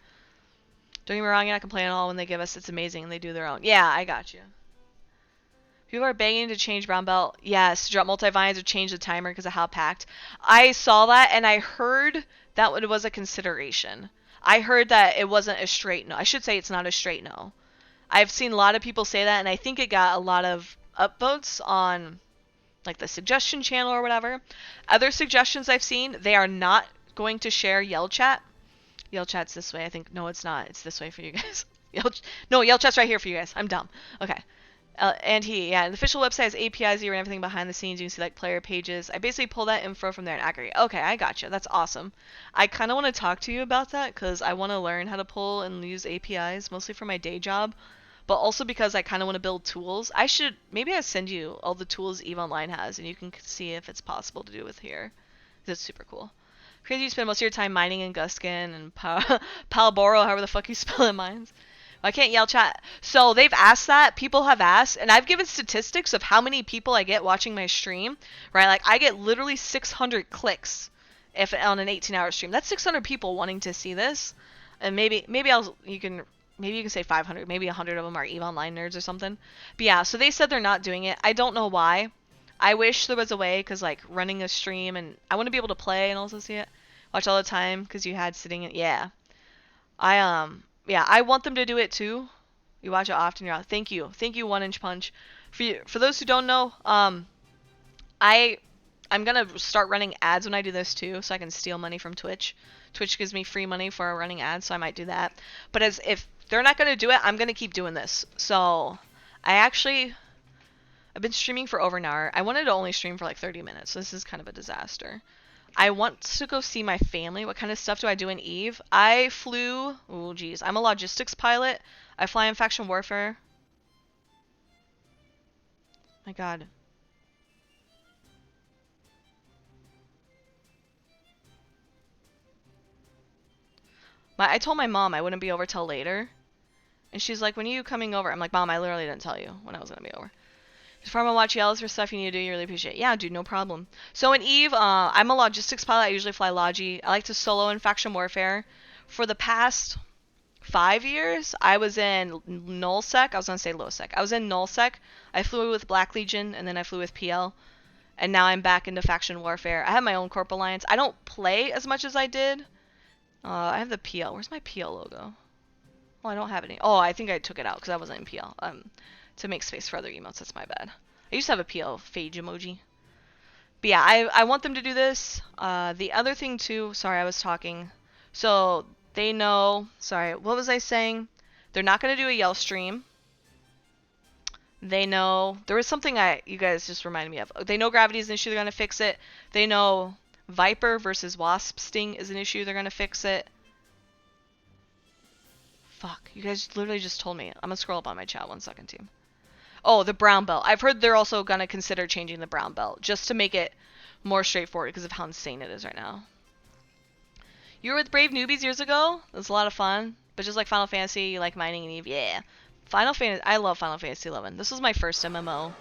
Don't get me wrong, you're not complaining at all when they give us it's amazing and they do their own. Yeah, I got you. People are begging to change brown belt. Yes, to drop multi-vines or change the timer because of how packed. I saw that and I heard that it was a consideration. I heard that it wasn't a straight no. I should say it's not a straight no. I've seen a lot of people say that and I think it got a lot of upvotes on like the suggestion channel or whatever. Other suggestions I've seen, they are not going to share Yell Chat. Yell Chat's this way, I think. No, it's not. It's this way for you guys. Yell Chat's right here for you guys. I'm dumb. Okay. Yeah, the official website has APIs here and everything behind the scenes. You can see like player pages. I basically pull that info from there and aggregate. Okay, I gotcha. That's awesome. I kind of want to talk to you about that because I want to learn how to pull and use APIs mostly for my day job, but also because I kind of want to build tools. Maybe I send you all the tools EVE Online has and you can see if it's possible to do with here. That's super cool. Crazy you spend most of your time mining in Guskin and Palboro, however the fuck you spell it, mines. I can't yell chat. So they've asked that. People have asked, and I've given statistics of how many people I get watching my stream. Right, like I get literally 600 clicks if on an 18-hour stream. That's 600 people wanting to see this, and maybe you can say 500. Maybe 100 of them are EVE Online nerds or something. But yeah, so they said they're not doing it. I don't know why. I wish there was a way, because like running a stream and I want to be able to play and also see it, watch all the time, because you had sitting in, yeah. I want them to do it too. You watch it often, you're out. Thank you, 1 Inch Punch. For those who don't know, I'm gonna start running ads when I do this too, so I can steal money from Twitch. Twitch gives me free money for running ads, so I might do that. But if they're not gonna do it, I'm gonna keep doing this. So I've been streaming for over an hour. I wanted to only stream for like 30 minutes, so this is kind of a disaster. I want to go see my family. What kind of stuff do I do in EVE? I'm a logistics pilot. I fly in faction warfare. My god. I told my mom I wouldn't be over till later. And she's like, when are you coming over? I'm like, Mom, I literally didn't tell you when I was going to be over. If I'm gonna watch yells for stuff you need to do, you really appreciate it. Yeah, dude, no problem. So in EVE, I'm a logistics pilot. I usually fly Logi. I like to solo in faction warfare. For the past 5 years, I was in nullsec. I was gonna say lowsec. I was in nullsec. I flew with Black Legion, and then I flew with PL. And now I'm back into faction warfare. I have my own corp alliance. I don't play as much as I did. I have the PL. Where's my PL logo? Oh, I don't have any. Oh, I think I took it out because I wasn't in PL. To make space for other emotes. That's my bad. I used to have a PL phage emoji. But yeah, I want them to do this. The other thing too, sorry, I was talking. So they know, sorry, what was I saying? They're not going to do a yell stream. They know, there was something you guys just reminded me of. They know gravity is an issue, they're going to fix it. They know Viper versus Wasp Sting is an issue, they're going to fix it. Fuck, you guys literally just told me. I'm going to scroll up on my chat 1 second, team. Oh, the brown belt. I've heard they're also going to consider changing the brown belt just to make it more straightforward because of how insane it is right now. You were with Brave Newbies years ago? It was a lot of fun. But just like Final Fantasy, you like mining and EVE? Yeah. I love Final Fantasy 11. This was my first MMO.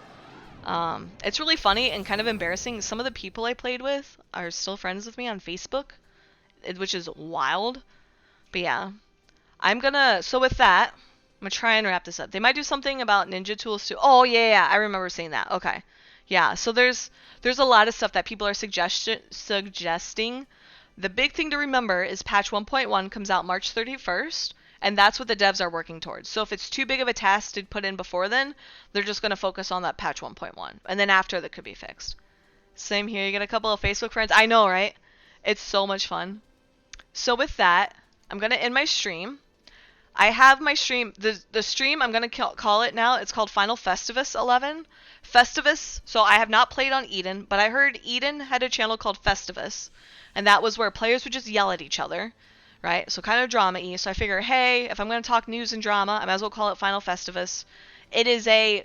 It's really funny and kind of embarrassing. Some of the people I played with are still friends with me on Facebook, which is wild. But yeah. So with that, I'm gonna try and wrap this up. They might do something about ninja tools too. Oh yeah, I remember saying that. Okay, yeah. So there's a lot of stuff that people are suggesting. The big thing to remember is patch 1.1 comes out March 31st, and that's what the devs are working towards. So if it's too big of a task to put in before then, they're just gonna focus on that patch 1.1, and then after that could be fixed. Same here. You get a couple of Facebook friends. I know, right? It's so much fun. So with that, I'm gonna end my stream. I have my stream, the stream, I'm going to call it now, it's called Final Festivus 11. Festivus, so I have not played on Eden, but I heard Eden had a channel called Festivus, and that was where players would just yell at each other, right? So kind of drama-y, so I figure, hey, if I'm going to talk news and drama, I might as well call it Final Festivus. It is a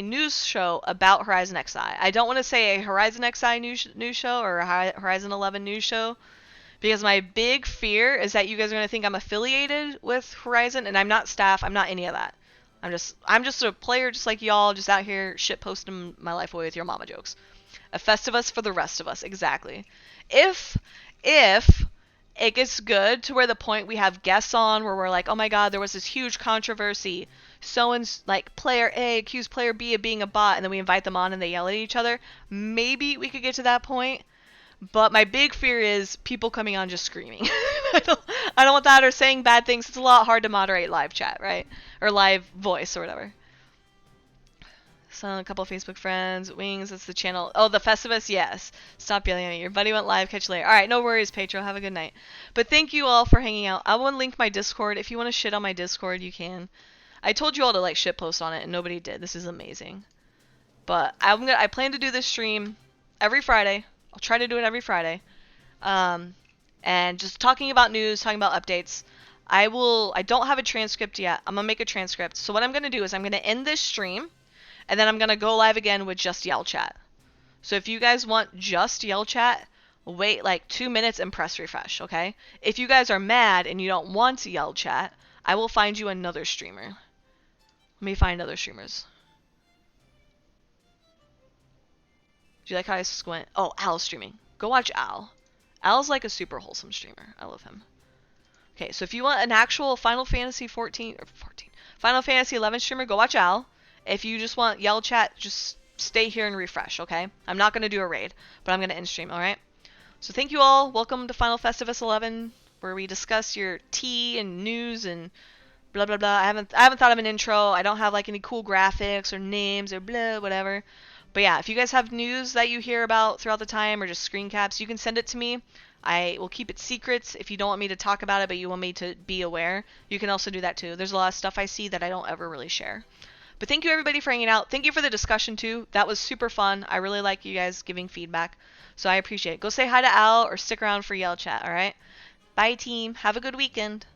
news show about Horizon XI. I don't want to say a Horizon XI news show or a Horizon 11 news show, because my big fear is that you guys are going to think I'm affiliated with Horizon, and I'm not staff, I'm not any of that. I'm just a player just like y'all, just out here shit posting my life away with your mama jokes. A Festivus for the rest of us, exactly. If it gets good to where the point we have guests on where we're like, oh my god, there was this huge controversy, like player A accused player B of being a bot, and then we invite them on and they yell at each other, maybe we could get to that point. But my big fear is people coming on just screaming. I don't want that, or saying bad things. It's a lot hard to moderate live chat, right? Or live voice or whatever. So a couple of Facebook friends. Wings, that's the channel. Oh, the Festivus, yes. Stop yelling at me. Your buddy went live. Catch you later. Alright, no worries, Petro. Have a good night. But thank you all for hanging out. I will link my Discord. If you want to shit on my Discord, you can. I told you all to like shitpost on it and nobody did. This is amazing. But I plan to do this stream every Friday. I'll try to do it every Friday. And just talking about news, talking about updates. I don't have a transcript yet. I'm gonna make a transcript. So what I'm gonna do is I'm gonna end this stream, and then I'm gonna go live again with just yell chat. So if you guys want just yell chat, wait like 2 minutes and press refresh, okay? If you guys are mad and you don't want to yell chat, I will find you another streamer. Let me find other streamers. Do you like how I squint? Oh, Al's streaming. Go watch Al. Al's like a super wholesome streamer. I love him. Okay, so if you want an actual Final Fantasy 14 or 14, Final Fantasy 11 streamer, go watch Al. If you just want yell chat, just stay here and refresh, okay? I'm not gonna do a raid, but I'm gonna end stream, all right? So thank you all. Welcome to Final Festivus 11, where we discuss your tea and news and blah blah blah. I haven't thought of an intro. I don't have like any cool graphics or names or blah whatever. But yeah, if you guys have news that you hear about throughout the time or just screen caps, you can send it to me. I will keep it secret if you don't want me to talk about it, but you want me to be aware. You can also do that too. There's a lot of stuff I see that I don't ever really share. But thank you everybody for hanging out. Thank you for the discussion too. That was super fun. I really like you guys giving feedback. So I appreciate it. Go say hi to Al or stick around for Yell Chat, alright? Bye team. Have a good weekend.